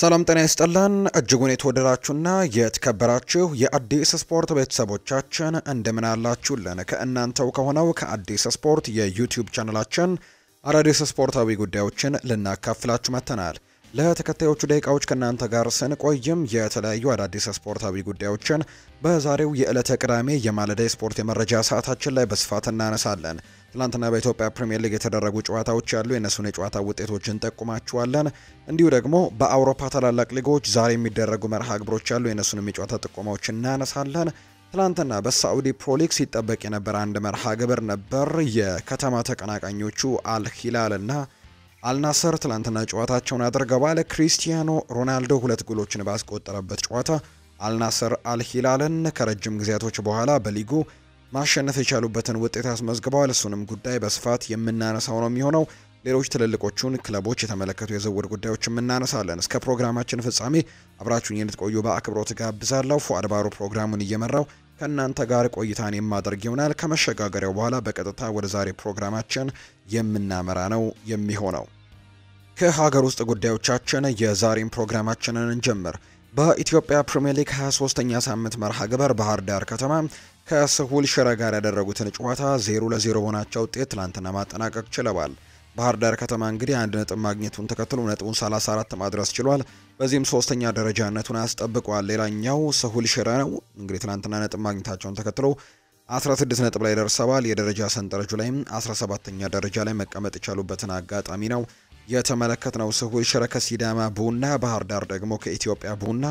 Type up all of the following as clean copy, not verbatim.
ሰላም ጤና ይስጥልን እጅጉን የተወደዳችሁና የተከበራችሁ የአዲስ ስፖርት ቤተሰቦቻችን እንደምን አላችሁልን? ከእናንተው ከሆነው ከአዲስ ስፖርት የዩቲዩብ ቻናላችን አዳዲስ ስፖርታዊ ጉዳዮችን ልናካፍላችሁ መጥተናል። ለተከታዮቹ ደቂቃዎች ከእናንተ ጋር ስንቆይም የተለያዩ አዳዲስ ስፖርታዊ ጉዳዮችን በዛሬው የዕለተ ቅዳሜ የማለዳ ስፖርት የመረጃ ሰዓታችን ላይ በስፋት እናነሳለን። ትላንትና በኢትዮጵያ ፕሪሚየር ሊግ የተደረጉ ጨዋታዎች ያሉ የነሱን የጨዋታ ውጤቶችን ጠቁማችኋለን። እንዲሁ ደግሞ በአውሮፓ ታላላቅ ሊጎች ዛሬ የሚደረጉ መርሃ ግብሮች ያሉ የነሱንም የጨዋታ ጥቆማዎች እናነሳለን። ትላንትና በሳዑዲ ፕሮ ሊግ ሲጠበቅ የነበረ አንድ መርሃ ግብር ነበር። የከተማ ተቀናቃኞቹ አልሂላል እና አልናስር ትላንትና ጨዋታቸውን አድርገዋል። ክሪስቲያኖ ሮናልዶ ሁለት ጎሎችን ባስቆጠረበት ጨዋታ አልናስር አልሂላልን ከረጅም ጊዜያቶች በኋላ በሊጉ ማሸነፍ የቻሉበትን ውጤት አስመዝግበዋል። እሱንም ጉዳይ በስፋት የምናነሳው ነው የሚሆነው። ሌሎች ትልልቆቹን ክለቦች የተመለከቱ የዝውውር ጉዳዮችን እናነሳለን። እስከ ፕሮግራማችን ፍጻሜ አብራችሁኝ እንድትቆዩ በአክብሮት ጋብዛለሁ። ፉአድ ባሩ ፕሮግራሙን እየመራው ከእናንተ ጋር ቆይታን የማደርግ ይሆናል። ከመሸጋገሪያው በኋላ በቀጥታ ወደ ዛሬ ፕሮግራማችን የምናመራ ነው የሚሆነው። ከሀገር ውስጥ ጉዳዮቻችን የዛሬን ፕሮግራማችንን እንጀምር። በኢትዮጵያ ፕሪሚየር ሊግ 23ኛ ሳምንት መርሃ ግብር ባህር ዳር ከተማ ከስሁል ሽረ ጋር ያደረጉትን ጨዋታ 0-0 በሆናቸው ውጤት ትላንትና ማጠናቀቅ ችለዋል። ባህር ዳር ከተማ እንግዲህ አንድ ነጥብ ማግኘቱን ተከትሎ ነጥቡን 34 ማድረስ ችሏል። በዚህም ሶስተኛ ደረጃነቱን አስጠብቋል። ሌላኛው ስሁል ሽረ ነው። እንግዲህ ትላንትና ነጥብ ማግኘታቸውን ተከትሎ 16 ነጥብ ላይ ደርሰዋል። የደረጃ ሰንጠረዡ ላይም 17ኛ ደረጃ ላይ መቀመጥ የቻሉበትን አጋጣሚ ነው የተመለከትነው። ስሁል ሽረ ከሲዳማ ቡና፣ ባህር ዳር ደግሞ ከኢትዮጵያ ቡና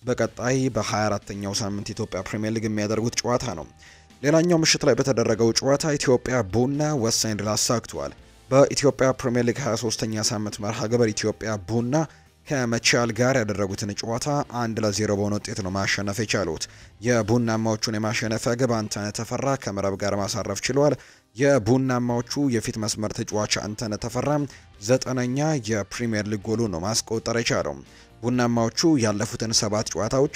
በቀጣይ በ24ኛው ሳምንት ኢትዮጵያ ፕሪሚየር ሊግ የሚያደርጉት ጨዋታ ነው። ሌላኛው ምሽት ላይ በተደረገው ጨዋታ ኢትዮጵያ ቡና ወሳኝ ድል አሳክቷል። በኢትዮጵያ ፕሪሚየር ሊግ 23ኛ ሳምንት መርሃ ግብር ኢትዮጵያ ቡና ከመቻል ጋር ያደረጉትን ጨዋታ 1-0 በሆነ ውጤት ነው ማሸነፍ የቻሉት። የቡናማዎቹን የማሸነፊያ ግብ አንተነህ ተፈራ ከመረብ ጋር ማሳረፍ ችሏል። የቡናማዎቹ የፊት መስመር ተጫዋች አንተነህ ተፈራ 9ኛ የፕሪሚየር ሊግ ጎሉ ነው ማስቆጠር የቻለው። ቡናማዎቹ ያለፉትን 7 ጨዋታዎች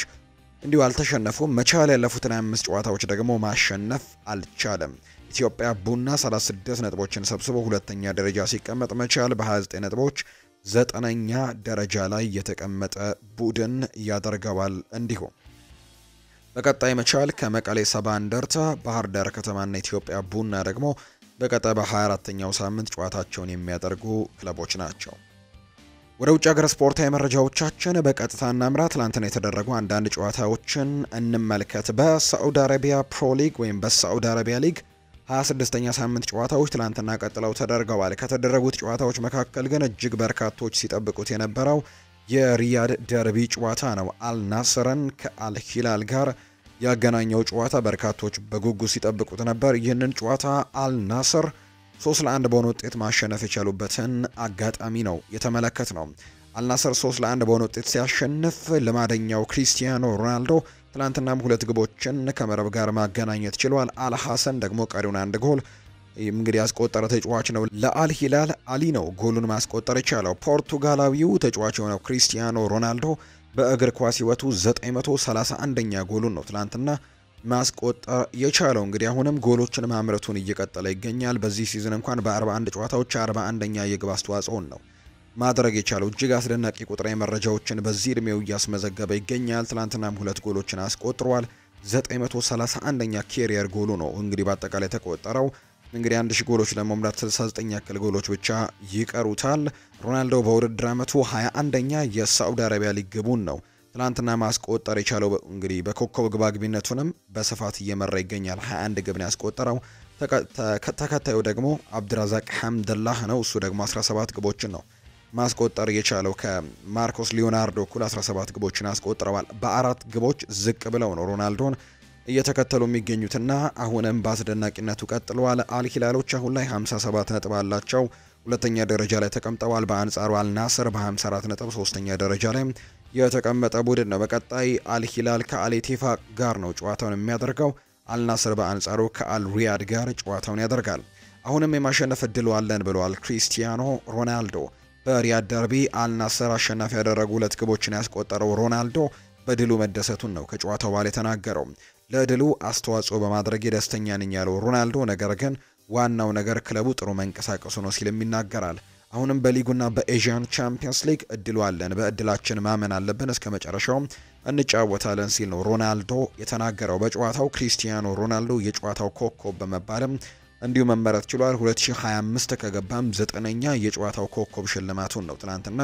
እንዲሁ አልተሸነፉም። መቻል ያለፉትን 5 ጨዋታዎች ደግሞ ማሸነፍ አልቻለም። ኢትዮጵያ ቡና 36 ነጥቦችን ሰብስቦ ሁለተኛ ደረጃ ሲቀመጥ መቻል በ29 ነጥቦች 9ኛ ደረጃ ላይ የተቀመጠ ቡድን ያደርገዋል። እንዲሁም በቀጣይ መቻል ከመቀሌ ሰባ እንደርታ፣ ባህር ዳር ከተማና ኢትዮጵያ ቡና ደግሞ በቀጣይ በ24ኛው ሳምንት ጨዋታቸውን የሚያደርጉ ክለቦች ናቸው። ወደ ውጭ ሀገር ስፖርታዊ መረጃዎቻችን በቀጥታ እናምራ። ትላንትና የተደረጉ አንዳንድ ጨዋታዎችን እንመልከት። በሳዑዲ አረቢያ ፕሮ ሊግ ወይም በሳዑዲ አረቢያ ሊግ 26ኛ ሳምንት ጨዋታዎች ትላንትና ቀጥለው ተደርገዋል። ከተደረጉት ጨዋታዎች መካከል ግን እጅግ በርካቶች ሲጠብቁት የነበረው የሪያድ ደርቢ ጨዋታ ነው። አልናስርን ከአልሂላል ጋር ያገናኘው ጨዋታ በርካቶች በጉጉት ሲጠብቁት ነበር። ይህንን ጨዋታ አልናስር 3-1 በሆነ ውጤት ማሸነፍ የቻሉበትን አጋጣሚ ነው የተመለከት ነው። አልናስር 3-1 በሆነ ውጤት ሲያሸንፍ ልማደኛው ክሪስቲያኖ ሮናልዶ ትላንትናም 2 ግቦችን ከመረብ ጋር ማገናኘት ችሏል። አልሐሰን ደግሞ ቀሪውን 1 ጎል እንግዲህ ያስቆጠረ ተጫዋች ነው። ለአልሂላል አሊ ነው ጎሉን ማስቆጠር የቻለው። ፖርቱጋላዊው ተጫዋች የሆነው ክሪስቲያኖ ሮናልዶ በእግር ኳስ ሕይወቱ 931ኛ ጎሉን ነው ትላንትና ማስቆጠር የቻለው። እንግዲህ አሁንም ጎሎችን ማምረቱን እየቀጠለ ይገኛል። በዚህ ሲዝን እንኳን በ41 ጨዋታዎች 41ኛ የግብ አስተዋጽኦን ነው ማድረግ የቻለው። እጅግ አስደናቂ ቁጥራዊ መረጃዎችን በዚህ እድሜው እያስመዘገበ ይገኛል። ትላንትናም 2 ጎሎችን አስቆጥሯል። 931ኛ ኬሪየር ጎሉ ነው እንግዲህ በአጠቃላይ ተቆጠረው። እንግዲህ 1000 ጎሎች ለመሙላት 69 ያክል ጎሎች ብቻ ይቀሩታል። ሮናልዶ በውድድር ዓመቱ 21ኛ የሳዑዲ አረቢያ ሊግ ግቡን ነው ትላንትና ማስቆጠር የቻለው። እንግዲህ በኮከብ ግባግቢነቱንም በስፋት እየመራ ይገኛል። 21 ግብን ያስቆጠረው። ተከታዩ ደግሞ አብድራዛቅ ሐምደላህ ነው። እሱ ደግሞ 17 ግቦችን ነው ማስቆጠር የቻለው። ከማርኮስ ሊዮናርዶ እኩል 17 ግቦችን አስቆጥረዋል። በ4 ግቦች ዝቅ ብለው ነው ሮናልዶን እየተከተሉ የሚገኙትና አሁንም በአስደናቂነቱ ቀጥለዋል። አልሂላሎች አሁን ላይ 57 ነጥብ አላቸው፣ ሁለተኛ ደረጃ ላይ ተቀምጠዋል። በአንጻሩ አልናስር በ54 ነጥብ ሶስተኛ ደረጃ ላይ የተቀመጠ ቡድን ነው። በቀጣይ አልሂላል ከአልኢቲፋቅ ጋር ነው ጨዋታውን የሚያደርገው። አልናስር በአንጻሩ ከአልሪያድ ጋር ጨዋታውን ያደርጋል። አሁንም የማሸነፍ እድሉ አለን ብለዋል ክሪስቲያኖ ሮናልዶ። በሪያድ ደርቢ አልናስር አሸናፊ ያደረጉ 2 ግቦችን ያስቆጠረው ሮናልዶ በድሉ መደሰቱን ነው ከጨዋታው በኋላ የተናገረው። ለድሉ አስተዋጽኦ በማድረግ ደስተኛ ነኝ ያለው ሮናልዶ፣ ነገር ግን ዋናው ነገር ክለቡ ጥሩ መንቀሳቀሱ ነው ሲልም ይናገራል። አሁንም በሊጉና በኤዥያን ቻምፒየንስ ሊግ እድሉ አለን፣ በእድላችን ማመን አለብን፣ እስከ መጨረሻው እንጫወታለን ሲል ነው ሮናልዶ የተናገረው። በጨዋታው ክሪስቲያኖ ሮናልዶ የጨዋታው ኮከብ በመባልም እንዲሁ መመረጥ ችሏል። 2025 ከገባም 9ኛ የጨዋታው ኮከብ ሽልማቱን ነው ትናንትና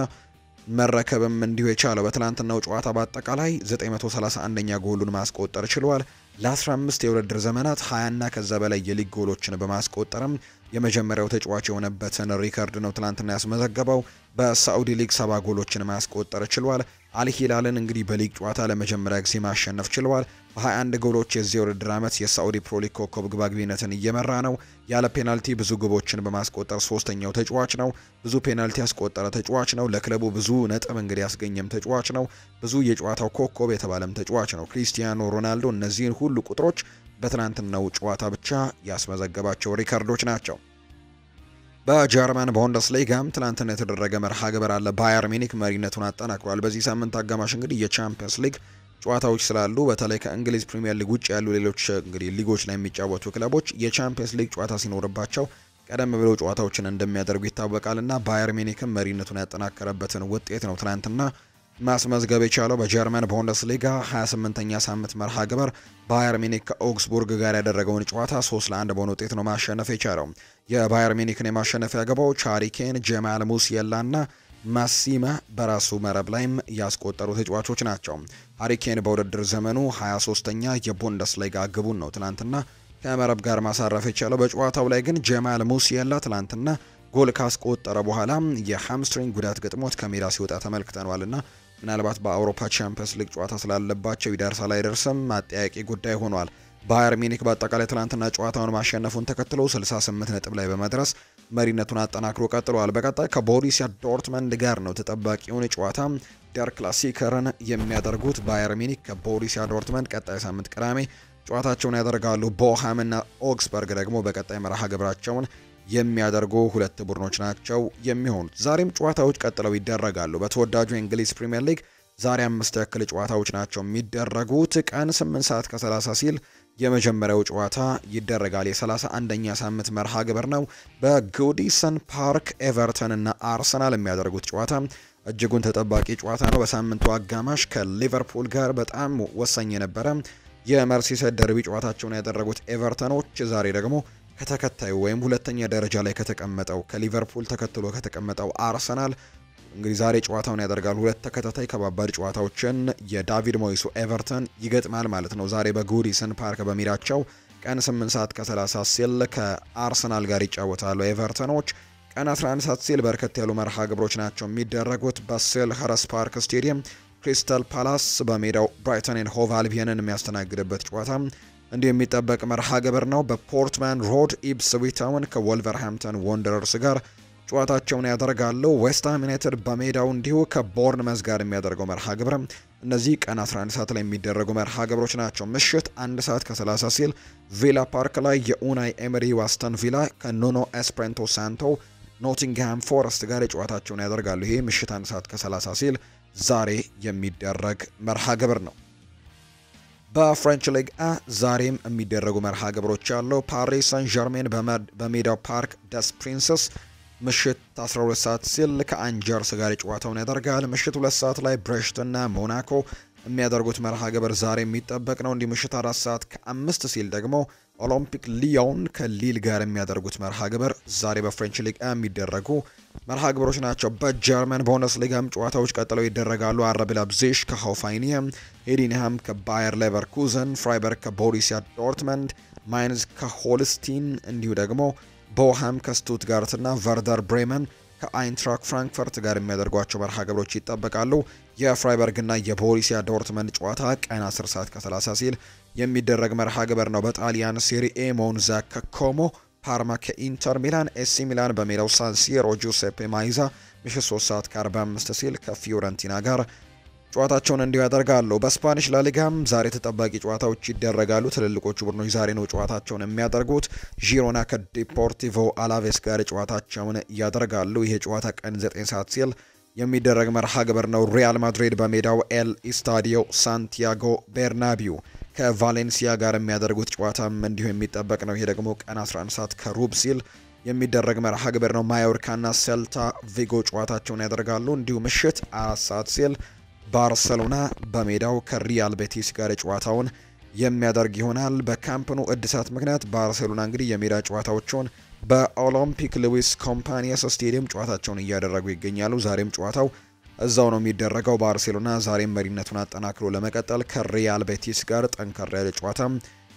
መረከብም እንዲሁ የቻለው። በትናንትናው ጨዋታ በአጠቃላይ 931ኛ ጎሉን ማስቆጠር ችሏል። ለ15 የውድድር ዘመናት 20ና ከዛ በላይ የሊግ ጎሎችን በማስቆጠርም የመጀመሪያው ተጫዋች የሆነበትን ሪከርድ ነው ትናንትና ያስመዘገበው። በሳዑዲ ሊግ 70 ጎሎችን ማስቆጠር ችሏል። አልሂላልን እንግዲህ በሊግ ጨዋታ ለመጀመሪያ ጊዜ ማሸነፍ ችሏል። በ21 ጎሎች የዚህ ውድድር ዓመት የሳዑዲ ፕሮ ሊግ ኮከብ ግባግቢነትን እየመራ ነው። ያለ ፔናልቲ ብዙ ግቦችን በማስቆጠር ሶስተኛው ተጫዋች ነው። ብዙ ፔናልቲ ያስቆጠረ ተጫዋች ነው። ለክለቡ ብዙ ነጥብ እንግዲህ ያስገኘም ተጫዋች ነው። ብዙ የጨዋታው ኮከብ የተባለም ተጫዋች ነው ክሪስቲያኖ ሮናልዶ። እነዚህን ሁሉ ቁጥሮች በትናንትናው ጨዋታ ብቻ ያስመዘገባቸው ሪከርዶች ናቸው። በጀርመን ቡንደስሊጋም ትናንትና የተደረገ መርሃ ግብር አለ። ባየር ሚኒክ መሪነቱን አጠናክሯል። በዚህ ሳምንት አጋማሽ እንግዲህ የቻምፒየንስ ሊግ ጨዋታዎች ስላሉ በተለይ ከእንግሊዝ ፕሪሚየር ሊግ ውጭ ያሉ ሌሎች እንግዲህ ሊጎች ላይ የሚጫወቱ ክለቦች የቻምፒየንስ ሊግ ጨዋታ ሲኖርባቸው ቀደም ብለው ጨዋታዎችን እንደሚያደርጉ ይታወቃልና ባየር ሚኒክም መሪነቱን ያጠናከረበትን ውጤት ነው ትናንትና ማስመዝገብ የቻለው። በጀርመን ቡንደስሊጋ 28ኛ ሳምንት መርሃ ግብር ባየር ሚኒክ ከኦግስቡርግ ጋር ያደረገውን ጨዋታ 3-1 በሆነ ውጤት ነው ማሸነፍ የቻለው። የባየር ሚኒክን የማሸነፊያ ግቦች ሃሪ ኬን፣ ጀማል ሙሲየላና ማሲማ በራሱ መረብ ላይም ያስቆጠሩ ተጫዋቾች ናቸው። ሃሪ ኬን በውድድር ዘመኑ 23ኛ የቡንደስሊጋ ግቡን ነው ትናንትና ከመረብ ጋር ማሳረፍ የቻለው። በጨዋታው ላይ ግን ጀማል ሙሲየላ ትናንትና ጎል ካስቆጠረ በኋላ የሃምስትሪንግ ጉዳት ገጥሞት ከሜዳ ሲወጣ ተመልክተናልና ምናልባት በአውሮፓ ቻምፒየንስ ሊግ ጨዋታ ስላለባቸው ይደርሳል አይደርስም አጠያቂ ጉዳይ ሆኗል። ባየር ሚኒክ በአጠቃላይ ትናንትና ጨዋታውን ማሸነፉን ተከትሎ 68 ነጥብ ላይ በመድረስ መሪነቱን አጠናክሮ ቀጥሏል። በቀጣይ ከቦሩሲያ ዶርትመንድ ጋር ነው ተጠባቂውን ጨዋታ ደር ክላሲከርን የሚያደርጉት። ባየር ሚኒክ ከቦሩሲያ ዶርትመንድ ቀጣይ ሳምንት ቅዳሜ ጨዋታቸውን ያደርጋሉ። ቦሃምና ኦግስበርግ ደግሞ በቀጣይ መርሃ ግብራቸውን የሚያደርጉ ሁለት ቡድኖች ናቸው የሚሆኑት። ዛሬም ጨዋታዎች ቀጥለው ይደረጋሉ። በተወዳጁ የእንግሊዝ ፕሪሚየር ሊግ ዛሬ 5 ያክል ጨዋታዎች ናቸው የሚደረጉት። ቀን 8 ሰዓት ከ30 ሲል የመጀመሪያው ጨዋታ ይደረጋል። የ31ኛ ሳምንት መርሃ ግብር ነው። በጎዲሰን ፓርክ ኤቨርተን እና አርሰናል የሚያደርጉት ጨዋታ እጅጉን ተጠባቂ ጨዋታ ነው። በሳምንቱ አጋማሽ ከሊቨርፑል ጋር በጣም ወሳኝ የነበረ የመርሲሳይድ ደርቢ ጨዋታቸውን ያደረጉት ኤቨርተኖች ዛሬ ደግሞ ከተከታዩ ወይም ሁለተኛ ደረጃ ላይ ከተቀመጠው ከሊቨርፑል ተከትሎ ከተቀመጠው አርሰናል እንግዲህ ዛሬ ጨዋታውን ያደርጋሉ። ሁለት ተከታታይ ከባባድ ጨዋታዎችን የዳቪድ ሞይሱ ኤቨርተን ይገጥማል ማለት ነው። ዛሬ በጎዲሰን ፓርክ በሜዳቸው ቀን 8 ሰዓት ከ30 ሲል ከአርሰናል ጋር ይጫወታሉ ኤቨርተኖች። ቀን 11 ሰዓት ሲል በርከት ያሉ መርሃ ግብሮች ናቸው የሚደረጉት። በሴልኸርስት ፓርክ ስቴዲየም ክሪስታል ፓላስ በሜዳው ብራይተን ኤንድ ሆቭ አልቢዮንን የሚያስተናግድበት ጨዋታ እንዲሁ የሚጠበቅ መርሃ ግብር ነው። በፖርትማን ሮድ ኢፕስዊች ታውን ከወልቨርሃምፕተን ወንደረርስ ጋር ጨዋታቸውን ያደርጋሉ። ዌስትሃም ዩናይትድ በሜዳው እንዲሁ ከቦርንመዝ ጋር የሚያደርገው መርሃ ግብር እነዚህ ቀን 11 ሰዓት ላይ የሚደረጉ መርሃ ግብሮች ናቸው። ምሽት 1 ሰዓት ከ30 ሲል ቪላ ፓርክ ላይ የኡናይ ኤመሪ አስተን ቪላ ከኑኖ ኤስፕሬንቶ ሳንቶ ኖቲንግሃም ፎረስት ጋር ጨዋታቸውን ያደርጋሉ። ይሄ ምሽት 1 ሰዓት ከ30 ሲል ዛሬ የሚደረግ መርሃ ግብር ነው። በፍሬንች ሊግ ዛሬም የሚደረጉ መርሃ ግብሮች ያለው ፓሪስ ሳን ዠርሜን በሜዳው ፓርክ ደስ ፕሪንሰስ ምሽት 12 ሰዓት ሲል ከአንጀርስ ጋር ጨዋታውን ያደርጋል። ምሽት 2 ሰዓት ላይ ብሬስትና ሞናኮ የሚያደርጉት መርሃ ግብር ዛሬ የሚጠበቅ ነው። እንዲህ ምሽት 4 ሰዓት ከ5 ሲል ደግሞ ኦሎምፒክ ሊዮን ከሊል ጋር የሚያደርጉት መርሃ ግብር ዛሬ በፍሬንች ሊግ የሚደረጉ መርሃ ግብሮች ናቸው። በጀርመን ቡንደስሊጋም ጨዋታዎች ቀጥለው ይደረጋሉ። አረብ ላይፕዚግ ከሆፋይኒየም፣ ሄዲንሃም ከባየር ሌቨርኩዘን፣ ፍራይበርግ ከቦሩሲያ ዶርትመንድ፣ ማይንዝ ከሆልስቲን እንዲሁ ደግሞ ቦሃም ከስቱትጋርት እና ቨርደር ብሬመን ከአይንትራክ ፍራንክፈርት ጋር የሚያደርጓቸው መርሃ ግብሮች ይጠበቃሉ። የፍራይበርግ እና የቦሩሲያ ዶርትመንድ ጨዋታ ቀን 10 ሰዓት ከ30 ሲል የሚደረግ መርሃ ግብር ነው። በጣሊያን ሴሪኤ ሞንዛ ከኮሞ፣ ፓርማ ከኢንተር ሚላን፣ ኤሲ ሚላን በሜዳው ሳን ሲሮ ጁሴፔ ማይዛ ምሽት 3 ሰዓት ከ45 ሲል ከፊዮረንቲና ጋር ጨዋታቸውን እንዲሁ ያደርጋሉ። በስፓኒሽ ላሊጋም ዛሬ ተጠባቂ ጨዋታዎች ይደረጋሉ። ትልልቆቹ ቡድኖች ዛሬ ነው ጨዋታቸውን የሚያደርጉት። ዢሮና ከዲፖርቲቮ አላቬስ ጋር ጨዋታቸውን ያደርጋሉ። ይሄ ጨዋታ ቀን 9 ሰዓት ሲል የሚደረግ መርሃ ግብር ነው። ሪያል ማድሪድ በሜዳው ኤል ኢስታዲዮ ሳንቲያጎ ቤርናቢው ከቫሌንሲያ ጋር የሚያደርጉት ጨዋታም እንዲሁ የሚጠበቅ ነው። ይሄ ደግሞ ቀን 11 ሰዓት ከሩብ ሲል የሚደረግ መርሃ ግብር ነው። ማዮርካና ሴልታ ቪጎ ጨዋታቸውን ያደርጋሉ። እንዲሁ ምሽት 4 ሰዓት ሲል ባርሰሎና በሜዳው ከሪያል ቤቲስ ጋር ጨዋታውን የሚያደርግ ይሆናል። በካምፕ ኑ እድሳት ምክንያት ባርሴሎና እንግዲህ የሜዳ ጨዋታዎችን በኦሎምፒክ ሉዊስ ኮምፓኒየስ ስቴዲየም ጨዋታቸውን እያደረጉ ይገኛሉ። ዛሬም ጨዋታው እዛው ነው የሚደረገው። ባርሴሎና ዛሬም መሪነቱን አጠናክሮ ለመቀጠል ከሪያል ቤቲስ ጋር ጠንከር ያለ ጨዋታ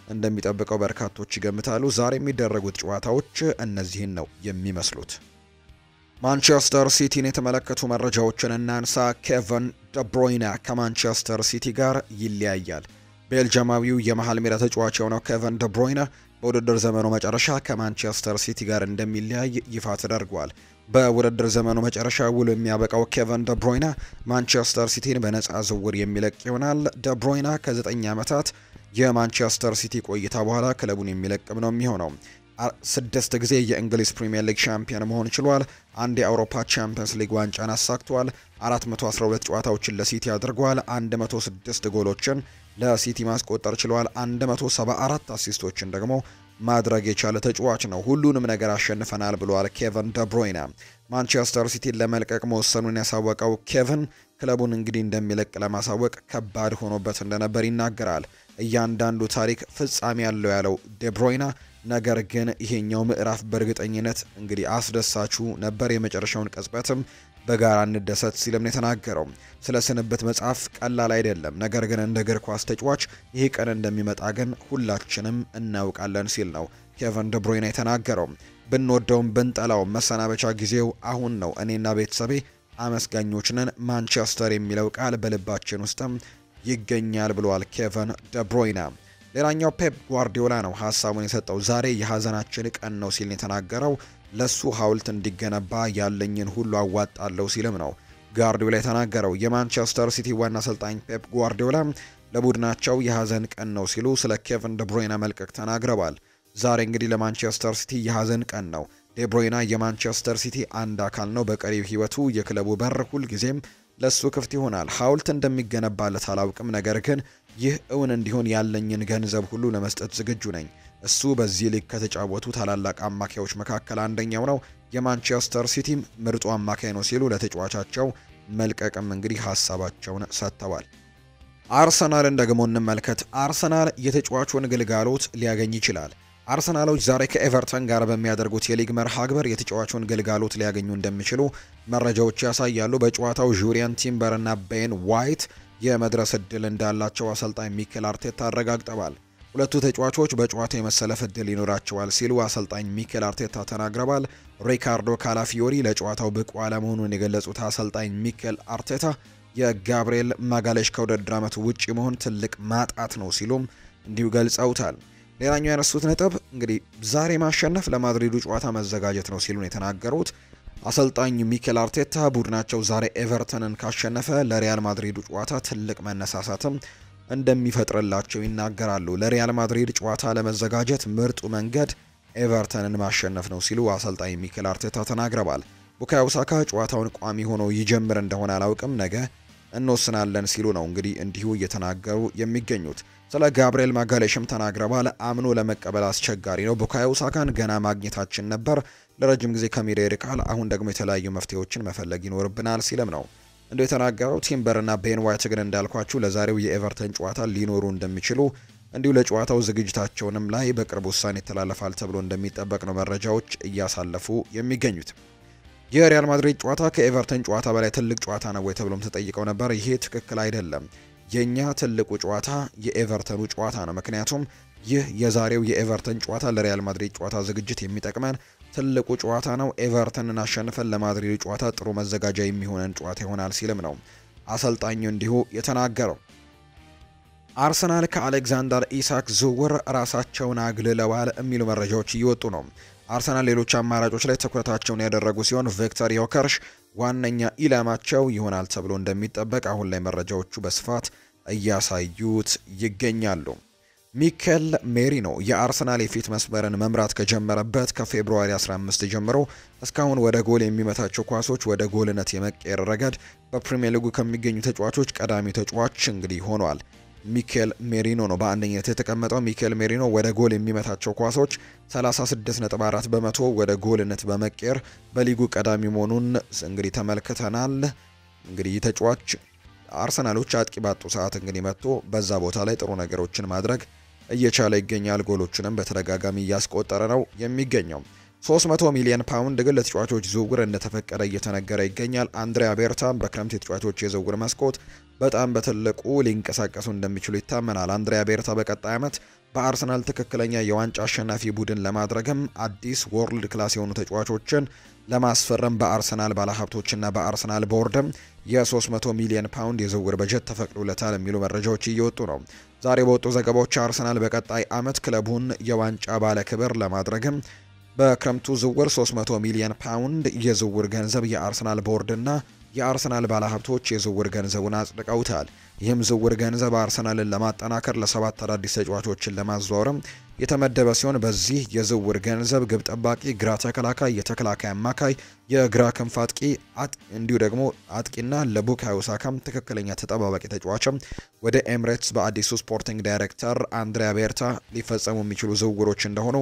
እንደሚጠብቀው በርካቶች ይገምታሉ። ዛሬ የሚደረጉት ጨዋታዎች እነዚህን ነው የሚመስሉት። ማንቸስተር ሲቲን የተመለከቱ መረጃዎችን እናንሳ። ኬቨን ደብሮይና ከማንቸስተር ሲቲ ጋር ይለያያል። ቤልጂያማዊው የመሃል ሜዳ ተጫዋች የሆነው ኬቨን ደብሮይና በውድድር ዘመኑ መጨረሻ ከማንቸስተር ሲቲ ጋር እንደሚለያይ ይፋ ተደርጓል። በውድድር ዘመኑ መጨረሻ ውሉ የሚያበቃው ኬቨን ደብሮይና ማንቸስተር ሲቲን በነፃ ዝውውር የሚለቅ ይሆናል። ደብሮይና ከ9 ዓመታት የማንቸስተር ሲቲ ቆይታ በኋላ ክለቡን የሚለቅም ነው የሚሆነው። 6 ጊዜ የእንግሊዝ ፕሪሚየር ሊግ ሻምፒዮን መሆን ችሏል። አንድ የአውሮፓ ቻምፒየንስ ሊግ ዋንጫን አሳክቷል። 412 ጨዋታዎችን ለሲቲ አድርጓል። 106 ጎሎችን ለሲቲ ማስቆጠር ችሏል። 174 አሲስቶችን ደግሞ ማድረግ የቻለ ተጫዋች ነው። ሁሉንም ነገር አሸንፈናል ብሏል ኬቨን ደብሮይና። ማንቸስተር ሲቲን ለመልቀቅ መወሰኑን ያሳወቀው ኬቨን ክለቡን እንግዲህ እንደሚለቅ ለማሳወቅ ከባድ ሆኖበት እንደነበር ይናገራል። እያንዳንዱ ታሪክ ፍጻሜ ያለው ያለው ደብሮይና ነገር ግን ይሄኛው ምዕራፍ በእርግጠኝነት እንግዲህ አስደሳቹ ነበር። የመጨረሻውን ቅጽበትም በጋራ እንደሰት ሲልም የተናገረው ስለ ስንብት መጽሐፍ ቀላል አይደለም፣ ነገር ግን እንደ እግር ኳስ ተጫዋች ይሄ ቀን እንደሚመጣ ግን ሁላችንም እናውቃለን ሲል ነው ኬቨን ደብሮይና የተናገረው። ብንወደውም ብንጠላውም መሰናበቻ ጊዜው አሁን ነው። እኔና ቤተሰቤ አመስጋኞች ነን። ማንቸስተር የሚለው ቃል በልባችን ውስጥም ይገኛል ብሏል ኬቨን ደብሮይና። ሌላኛው ፔፕ ጓርዲዮላ ነው ሀሳቡን የሰጠው። ዛሬ የሀዘናችን ቀን ነው ሲል የተናገረው። ለሱ ሐውልት እንዲገነባ ያለኝን ሁሉ አዋጣለሁ ሲልም ነው ጓርዲዮላ የተናገረው። የማንቸስተር ሲቲ ዋና አሰልጣኝ ፔፕ ጓርዲዮላ ለቡድናቸው የሀዘን ቀን ነው ሲሉ ስለ ኬቨን ደብሮይና መልቀቅ ተናግረዋል። ዛሬ እንግዲህ ለማንቸስተር ሲቲ የሀዘን ቀን ነው። ደብሮይና የማንቸስተር ሲቲ አንድ አካል ነው። በቀሪው ህይወቱ የክለቡ በር ሁልጊዜም ለሱ ክፍት ይሆናል። ሐውልት እንደሚገነባለት አላውቅም፣ ነገር ግን ይህ እውን እንዲሆን ያለኝን ገንዘብ ሁሉ ለመስጠት ዝግጁ ነኝ። እሱ በዚህ ሊግ ከተጫወቱ ታላላቅ አማካዮች መካከል አንደኛው ነው። የማንቸስተር ሲቲም ምርጡ አማካይ ነው ሲሉ ለተጫዋቻቸው መልቀቅም እንግዲህ ሀሳባቸውን ሰጥተዋል። አርሰናልን ደግሞ እንመልከት። አርሰናል የተጫዋቹን ግልጋሎት ሊያገኝ ይችላል። አርሰናሎች ዛሬ ከኤቨርተን ጋር በሚያደርጉት የሊግ መርሃ ግብር የተጫዋቹን ግልጋሎት ሊያገኙ እንደሚችሉ መረጃዎች ያሳያሉ። በጨዋታው ጁሪያን ቲምበር እና ቤን ዋይት የመድረስ እድል እንዳላቸው አሰልጣኝ ሚኬል አርቴታ አረጋግጠዋል። ሁለቱ ተጫዋቾች በጨዋታው የመሰለፍ እድል ይኖራቸዋል ሲሉ አሰልጣኝ ሚኬል አርቴታ ተናግረዋል። ሪካርዶ ካላፊዮሪ ለጨዋታው ብቁ አለመሆኑን የገለጹት አሰልጣኝ ሚኬል አርቴታ የጋብሪኤል ማጋሌሽ ከውድድር ዓመቱ ውጪ መሆን ትልቅ ማጣት ነው ሲሉም እንዲሁ ገልጸውታል። ሌላኛው ያነሱት ነጥብ እንግዲህ ዛሬ ማሸነፍ ለማድሪዱ ጨዋታ መዘጋጀት ነው ሲሉ የተናገሩት አሰልጣኝ ሚኬል አርቴታ ቡድናቸው ዛሬ ኤቨርተንን ካሸነፈ ለሪያል ማድሪዱ ጨዋታ ትልቅ መነሳሳትም እንደሚፈጥርላቸው ይናገራሉ። ለሪያል ማድሪድ ጨዋታ ለመዘጋጀት ምርጡ መንገድ ኤቨርተንን ማሸነፍ ነው ሲሉ አሰልጣኝ ሚኬል አርቴታ ተናግረዋል። ቡካዮ ሳካ ጨዋታውን ቋሚ ሆኖ ይጀምር እንደሆነ አላውቅም፣ ነገ እንወስናለን ሲሉ ነው እንግዲህ እንዲሁ እየተናገሩ የሚገኙት። ስለ ጋብሪኤል ማጋሌሽም ተናግረዋል። አምኖ ለመቀበል አስቸጋሪ ነው። ቡካዮ ሳካን ገና ማግኘታችን ነበር። ለረጅም ጊዜ ከሜዳ ይርቃል። አሁን ደግሞ የተለያዩ መፍትሄዎችን መፈለግ ይኖርብናል ሲልም ነው እንዲሁ የተናገረው። ቲምበርና ቤን ዋይት ግን እንዳልኳችሁ ለዛሬው የኤቨርተን ጨዋታ ሊኖሩ እንደሚችሉ እንዲሁ ለጨዋታው ዝግጅታቸውንም ላይ በቅርብ ውሳኔ ይተላለፋል ተብሎ እንደሚጠበቅ ነው መረጃዎች እያሳለፉ የሚገኙት። የሪያል ማድሪድ ጨዋታ ከኤቨርተን ጨዋታ በላይ ትልቅ ጨዋታ ነው ወይ ተብሎም ተጠይቀው ነበር። ይሄ ትክክል አይደለም። የኛ ትልቁ ጨዋታ የኤቨርተኑ ጨዋታ ነው። ምክንያቱም ይህ የዛሬው የኤቨርተን ጨዋታ ለሪያል ማድሪድ ጨዋታ ዝግጅት የሚጠቅመን ትልቁ ጨዋታ ነው። ኤቨርተንን አሸንፈን ለማድሪድ ጨዋታ ጥሩ መዘጋጃ የሚሆነን ጨዋታ ይሆናል ሲልም ነው አሰልጣኙ እንዲሁ የተናገረው። አርሰናል ከአሌክዛንደር ኢሳክ ዝውውር ራሳቸውን አግልለዋል የሚሉ መረጃዎች እየወጡ ነው። አርሰናል ሌሎች አማራጮች ላይ ትኩረታቸውን ያደረጉ ሲሆን ቪክተር ዮከርሽ ዋነኛ ኢላማቸው ይሆናል ተብሎ እንደሚጠበቅ አሁን ላይ መረጃዎቹ በስፋት እያሳዩት ይገኛሉ። ሚኬል ሜሪኖ የአርሰናል የፊት መስመርን መምራት ከጀመረበት ከፌብሩዋሪ 15 ጀምሮ እስካሁን ወደ ጎል የሚመታቸው ኳሶች ወደ ጎልነት የመቀየር ረገድ በፕሪሚየር ሊጉ ከሚገኙ ተጫዋቾች ቀዳሚ ተጫዋች እንግዲህ ሆኗል። ሚኬል ሜሪኖ ነው በአንደኝነት የተቀመጠው። ሚኬል ሜሪኖ ወደ ጎል የሚመታቸው ኳሶች 36.4 በመቶ ወደ ጎልነት በመቀየር በሊጉ ቀዳሚ መሆኑን እንግዲህ ተመልክተናል። እንግዲህ ተጫዋች አርሰናሎች አጥቂ ባጡ ሰዓት እንግዲህ መጥቶ በዛ ቦታ ላይ ጥሩ ነገሮችን ማድረግ እየቻለ ይገኛል። ጎሎችንም በተደጋጋሚ እያስቆጠረ ነው የሚገኘው። 300 ሚሊዮን ፓውንድ ግን ለተጫዋቾች ዝውውር እንደተፈቀደ እየተነገረ ይገኛል። አንድሪያ ቤርታ በክረምት የተጫዋቾች የዝውውር መስኮት በጣም በትልቁ ሊንቀሳቀሱ እንደሚችሉ ይታመናል። አንድሪያ ቤርታ በቀጣይ ዓመት በአርሰናል ትክክለኛ የዋንጫ አሸናፊ ቡድን ለማድረግም አዲስ ወርልድ ክላስ የሆኑ ተጫዋቾችን ለማስፈረም በአርሰናል ባለሀብቶችና በአርሰናል ቦርድም የ300 ሚሊዮን ፓውንድ የዝውውር በጀት ተፈቅዶለታል የሚሉ መረጃዎች እየወጡ ነው። ዛሬ በወጡ ዘገባዎች አርሰናል በቀጣይ ዓመት ክለቡን የዋንጫ ባለክብር ለማድረግም በክረምቱ ዝውውር 300 ሚሊዮን ፓውንድ የዝውውር ገንዘብ የአርሰናል ቦርድና የአርሰናል ባለሀብቶች የዝውውር ገንዘቡን አጽድቀውታል። ይህም ዝውውር ገንዘብ አርሰናልን ለማጠናከር ለሰባት አዳዲስ ተጫዋቾችን ለማዘዋወርም የተመደበ ሲሆን በዚህ የዝውውር ገንዘብ ግብ ጠባቂ፣ ግራ ተከላካይ፣ የተከላካይ አማካይ፣ የግራ ክንፍ አጥቂ እንዲሁ ደግሞ አጥቂና ለቡካዮ ሳካም ትክክለኛ ተጠባባቂ ተጫዋችም ወደ ኤምሬትስ በአዲሱ ስፖርቲንግ ዳይሬክተር አንድሪያ ቤርታ ሊፈጸሙ የሚችሉ ዝውውሮች እንደሆኑ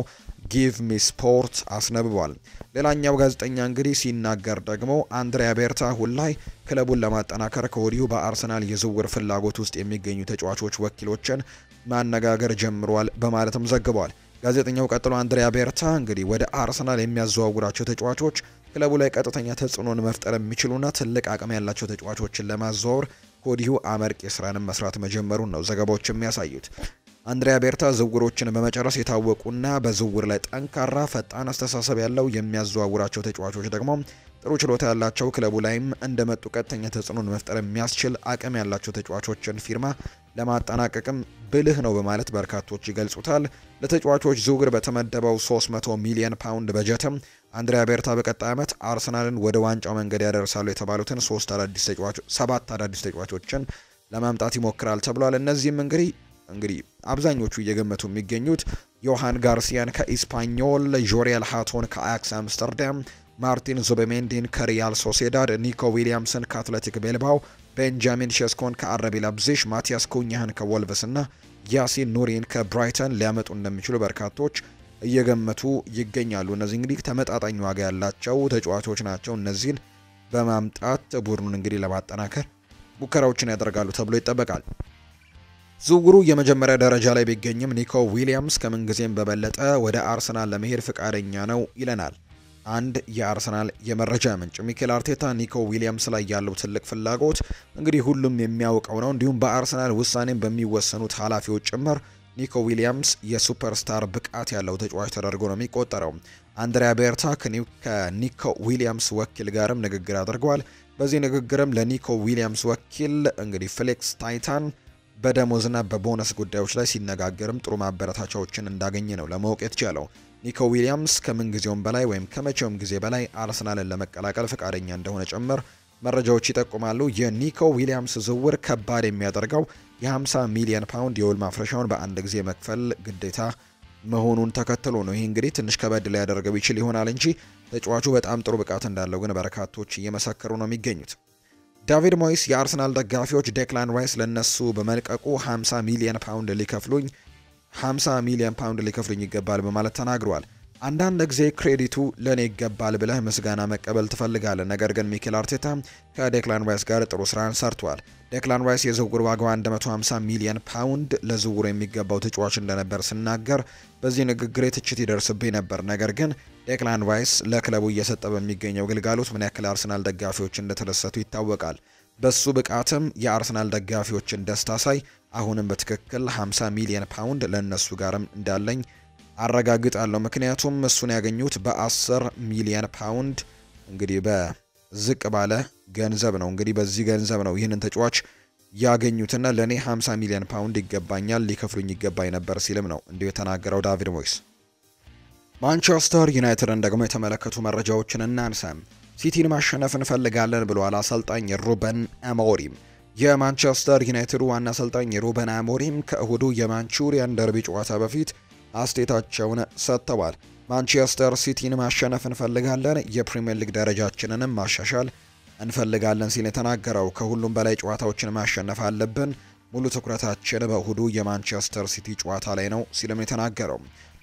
ጊቭ ሚ ስፖርት አስነብቧል። ሌላኛው ጋዜጠኛ እንግዲህ ሲናገር ደግሞ አንድሪያ ቤርታ አሁን ላይ ክለቡን ለማጠናከር ከወዲሁ በአርሰናል የዝውውር ፍላጎት ውስጥ የሚገኙ ተጫዋቾች ወኪሎችን ማነጋገር ጀምሯል በማለትም ዘግቧል። ጋዜጠኛው ቀጥሎ አንድሪያ ቤርታ እንግዲህ ወደ አርሰናል የሚያዘዋውራቸው ተጫዋቾች ክለቡ ላይ ቀጥተኛ ተጽዕኖን መፍጠር የሚችሉና ትልቅ አቅም ያላቸው ተጫዋቾችን ለማዘዋወር ከወዲሁ አመርቂ ስራንም መስራት መጀመሩን ነው ዘገባዎች የሚያሳዩት። አንድሪያ ቤርታ ዝውውሮችን በመጨረስ የታወቁና በዝውውር ላይ ጠንካራ ፈጣን አስተሳሰብ ያለው የሚያዘዋውራቸው ተጫዋቾች ደግሞ ጥሩ ችሎታ ያላቸው ክለቡ ላይም እንደመጡ ቀጥተኛ ተጽዕኖን መፍጠር የሚያስችል አቅም ያላቸው ተጫዋቾችን ፊርማ ለማጠናቀቅም ብልህ ነው በማለት በርካቶች ይገልጹታል። ለተጫዋቾች ዝውውር በተመደበው 300 ሚሊዮን ፓውንድ በጀትም አንድሪያ ቤርታ በቀጣይ ዓመት አርሰናልን ወደ ዋንጫው መንገድ ያደርሳሉ የተባሉትን ሰባት አዳዲስ ተጫዋቾችን ለማምጣት ይሞክራል ተብሏል። እነዚህም እንግዲህ አብዛኞቹ እየገመቱ የሚገኙት ዮሃን ጋርሲያን ከኢስፓኞል፣ ጆሪየል ሃቶን ከአያክስ አምስተርዳም፣ ማርቲን ዙቤሜንዲን ከሪያል ሶሴዳድ፣ ኒኮ ዊሊያምስን ከአትሌቲክ ቤልባው፣ ቤንጃሚን ሼስኮን ከአረቢ ላይፕዚግ፣ ማቲያስ ኩኛህን ከወልቭስ እና ያሲን ኑሪን ከብራይተን ሊያመጡ እንደሚችሉ በርካቶች እየገመቱ ይገኛሉ። እነዚህ እንግዲህ ተመጣጣኝ ዋጋ ያላቸው ተጫዋቾች ናቸው። እነዚህን በማምጣት ቡድኑን እንግዲህ ለማጠናከር ሙከራዎችን ያደርጋሉ ተብሎ ይጠበቃል። ዝውውሩ የመጀመሪያ ደረጃ ላይ ቢገኝም ኒኮ ዊሊያምስ ከምንጊዜም በበለጠ ወደ አርሰናል ለመሄድ ፍቃደኛ ነው ይለናል አንድ የአርሰናል የመረጃ ምንጭ። ሚኬል አርቴታ ኒኮ ዊሊያምስ ላይ ያለው ትልቅ ፍላጎት እንግዲህ ሁሉም የሚያውቀው ነው። እንዲሁም በአርሰናል ውሳኔም በሚወሰኑት ኃላፊዎች ጭምር ኒኮ ዊሊያምስ የሱፐርስታር ብቃት ያለው ተጫዋች ተደርጎ ነው የሚቆጠረው። አንድሪያ ቤርታ ከኒኮ ዊሊያምስ ወኪል ጋርም ንግግር አድርገዋል። በዚህ ንግግርም ለኒኮ ዊሊያምስ ወኪል እንግዲህ ፍሌክስ ታይታን በደሞዝና በቦነስ ጉዳዮች ላይ ሲነጋገርም ጥሩ ማበረታቻዎችን እንዳገኘ ነው ለማወቅ የተቻለው። ኒኮ ዊሊያምስ ከምንጊዜውም በላይ ወይም ከመቼውም ጊዜ በላይ አርሰናልን ለመቀላቀል ፈቃደኛ እንደሆነ ጭምር መረጃዎች ይጠቁማሉ። የኒኮ ዊሊያምስ ዝውውር ከባድ የሚያደርገው የ50 ሚሊዮን ፓውንድ የውል ማፍረሻውን በአንድ ጊዜ መክፈል ግዴታ መሆኑን ተከትሎ ነው። ይህ እንግዲህ ትንሽ ከበድ ሊያደርገው ይችል ይሆናል እንጂ ተጫዋቹ በጣም ጥሩ ብቃት እንዳለው ግን በርካቶች እየመሰከሩ ነው የሚገኙት። ዳቪድ ሞይስ የአርሰናል ደጋፊዎች ዴክላን ራይስ ለነሱ በመልቀቁ 50 ሚሊዮን ፓውንድ ሊከፍሉኝ ይገባል በማለት ተናግሯል። አንዳንድ ጊዜ ክሬዲቱ ለኔ ይገባል ብለህ ምስጋና መቀበል ትፈልጋለህ። ነገር ግን ሚኬል አርቴታ ከዴክላን ራይስ ጋር ጥሩ ስራን ሰርቷል። ዴክላን ራይስ የዝውውር ዋጋው 150 ሚሊዮን ፓውንድ ለዝውውሩ የሚገባው ተጫዋች እንደነበር ስናገር በዚህ ንግግር ትችት ይደርስብኝ ነበር። ነገር ግን ዴክላን ራይስ ለክለቡ እየሰጠ በሚገኘው ግልጋሎት ምን ያክል አርሰናል ደጋፊዎች እንደተደሰቱ ይታወቃል። በሱ ብቃትም የአርሰናል ደጋፊዎችን ደስታ ሳይ አሁንም በትክክል 50 ሚሊዮን ፓውንድ ለነሱ ጋርም እንዳለኝ አረጋግጣለሁ። ምክንያቱም እሱን ያገኙት በ10 ሚሊዮን ፓውንድ እንግዲህ በዝቅ ባለ ገንዘብ ነው። እንግዲህ በዚህ ገንዘብ ነው ይህንን ተጫዋች ያገኙትና ለኔ 50 ሚሊዮን ፓውንድ ይገባኛል፣ ሊከፍሉኝ ይገባኝ ነበር ሲልም ነው እንዲሁ የተናገረው ዳቪድ ሞይስ። ማንቸስተር ዩናይትድን ደግሞ የተመለከቱ መረጃዎችን እናንሳ። ሲቲን ማሸነፍ እንፈልጋለን ብለዋል አሰልጣኝ ሩበን አሞሪም። የማንቸስተር ዩናይትድ ዋና አሰልጣኝ ሩበን አሞሪም ከእሁዱ የማንቹሪያን ደርቢ ጨዋታ በፊት አስተያየታቸውን ሰጥተዋል። ማንቸስተር ሲቲን ማሸነፍ እንፈልጋለን፣ የፕሪሚየር ሊግ ደረጃችንንም ማሻሻል እንፈልጋለን ሲል የተናገረው ከሁሉም በላይ ጨዋታዎችን ማሸነፍ አለብን፣ ሙሉ ትኩረታችን በእሁዱ የማንቸስተር ሲቲ ጨዋታ ላይ ነው ሲልም የተናገረው።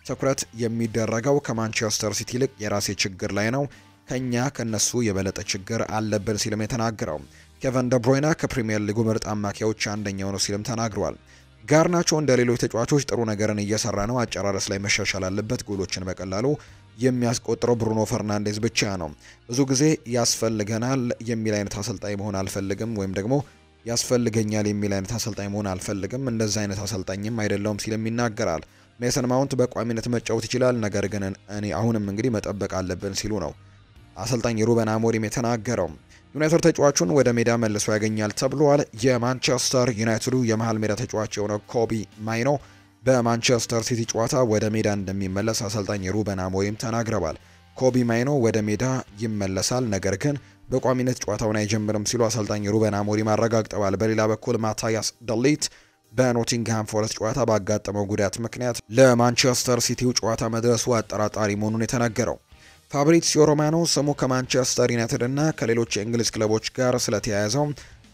ትኩረት የሚደረገው ከማንቸስተር ሲቲ ይልቅ የራሴ ችግር ላይ ነው፣ ከኛ ከነሱ የበለጠ ችግር አለብን ሲልም የተናገረው። ኬቨን ደብሮይና ከፕሪሚየር ሊጉ ምርጥ አማካዮች አንደኛው ነው ሲልም ተናግሯል። ጋርናቾ እንደ ሌሎች ተጫዋቾች ጥሩ ነገርን እየሰራ ነው፣ አጨራረስ ላይ መሻሻል አለበት፣ ጎሎችን በቀላሉ የሚያስቆጥረው ብሩኖ ፈርናንዴዝ ብቻ ነው። ብዙ ጊዜ ያስፈልገናል የሚል አይነት አሰልጣኝ መሆን አልፈልግም፣ ወይም ደግሞ ያስፈልገኛል የሚል አይነት አሰልጣኝ መሆን አልፈልግም፣ እንደዛ አይነት አሰልጣኝም አይደለውም ሲልም ይናገራል። ሜሰን ማውንት በቋሚነት መጫወት ይችላል፣ ነገር ግን እኔ አሁንም እንግዲህ መጠበቅ አለብን ሲሉ ነው አሰልጣኝ ሩበን አሞሪም የተናገረው። ዩናይትድ ተጫዋቹን ወደ ሜዳ መልሶ ያገኛል ተብሏል። የማንቸስተር ዩናይትዱ የመሃል ሜዳ ተጫዋች የሆነው ኮቢ ማይኖ በማንቸስተር ሲቲ ጨዋታ ወደ ሜዳ እንደሚመለስ አሰልጣኝ ሩበን አሞሪም ተናግረዋል። ኮቢ ማይኖ ወደ ሜዳ ይመለሳል፣ ነገር ግን በቋሚነት ጨዋታውን አይጀምርም ሲሉ አሰልጣኝ ሩበን አሞሪም አረጋግጠዋል። በሌላ በኩል ማታያስ ደሊት በኖቲንግሃም ፎረስት ጨዋታ ባጋጠመው ጉዳት ምክንያት ለማንቸስተር ሲቲው ጨዋታ መድረሱ አጠራጣሪ መሆኑን የተናገረው ፋብሪዚዮ ሮማኖ ስሙ ከማንቸስተር ዩናይትድ እና ከሌሎች የእንግሊዝ ክለቦች ጋር ስለተያያዘው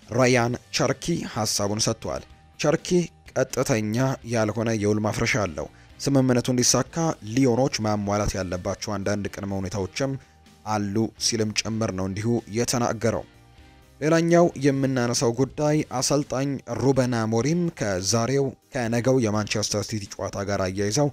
ራያን ቸርኪ ሀሳቡን ሰጥቷል። ቸርኪ ቀጥተኛ ያልሆነ የውል ማፍረሻ አለው። ስምምነቱ እንዲሳካ ሊዮኖች ማሟላት ያለባቸው አንዳንድ ቅድመ ሁኔታዎችም አሉ ሲልም ጭምር ነው እንዲሁ የተናገረው። ሌላኛው የምናነሳው ጉዳይ አሰልጣኝ ሩበን አሞሪም ከነገው የማንቸስተር ሲቲ ጨዋታ ጋር አያይዘው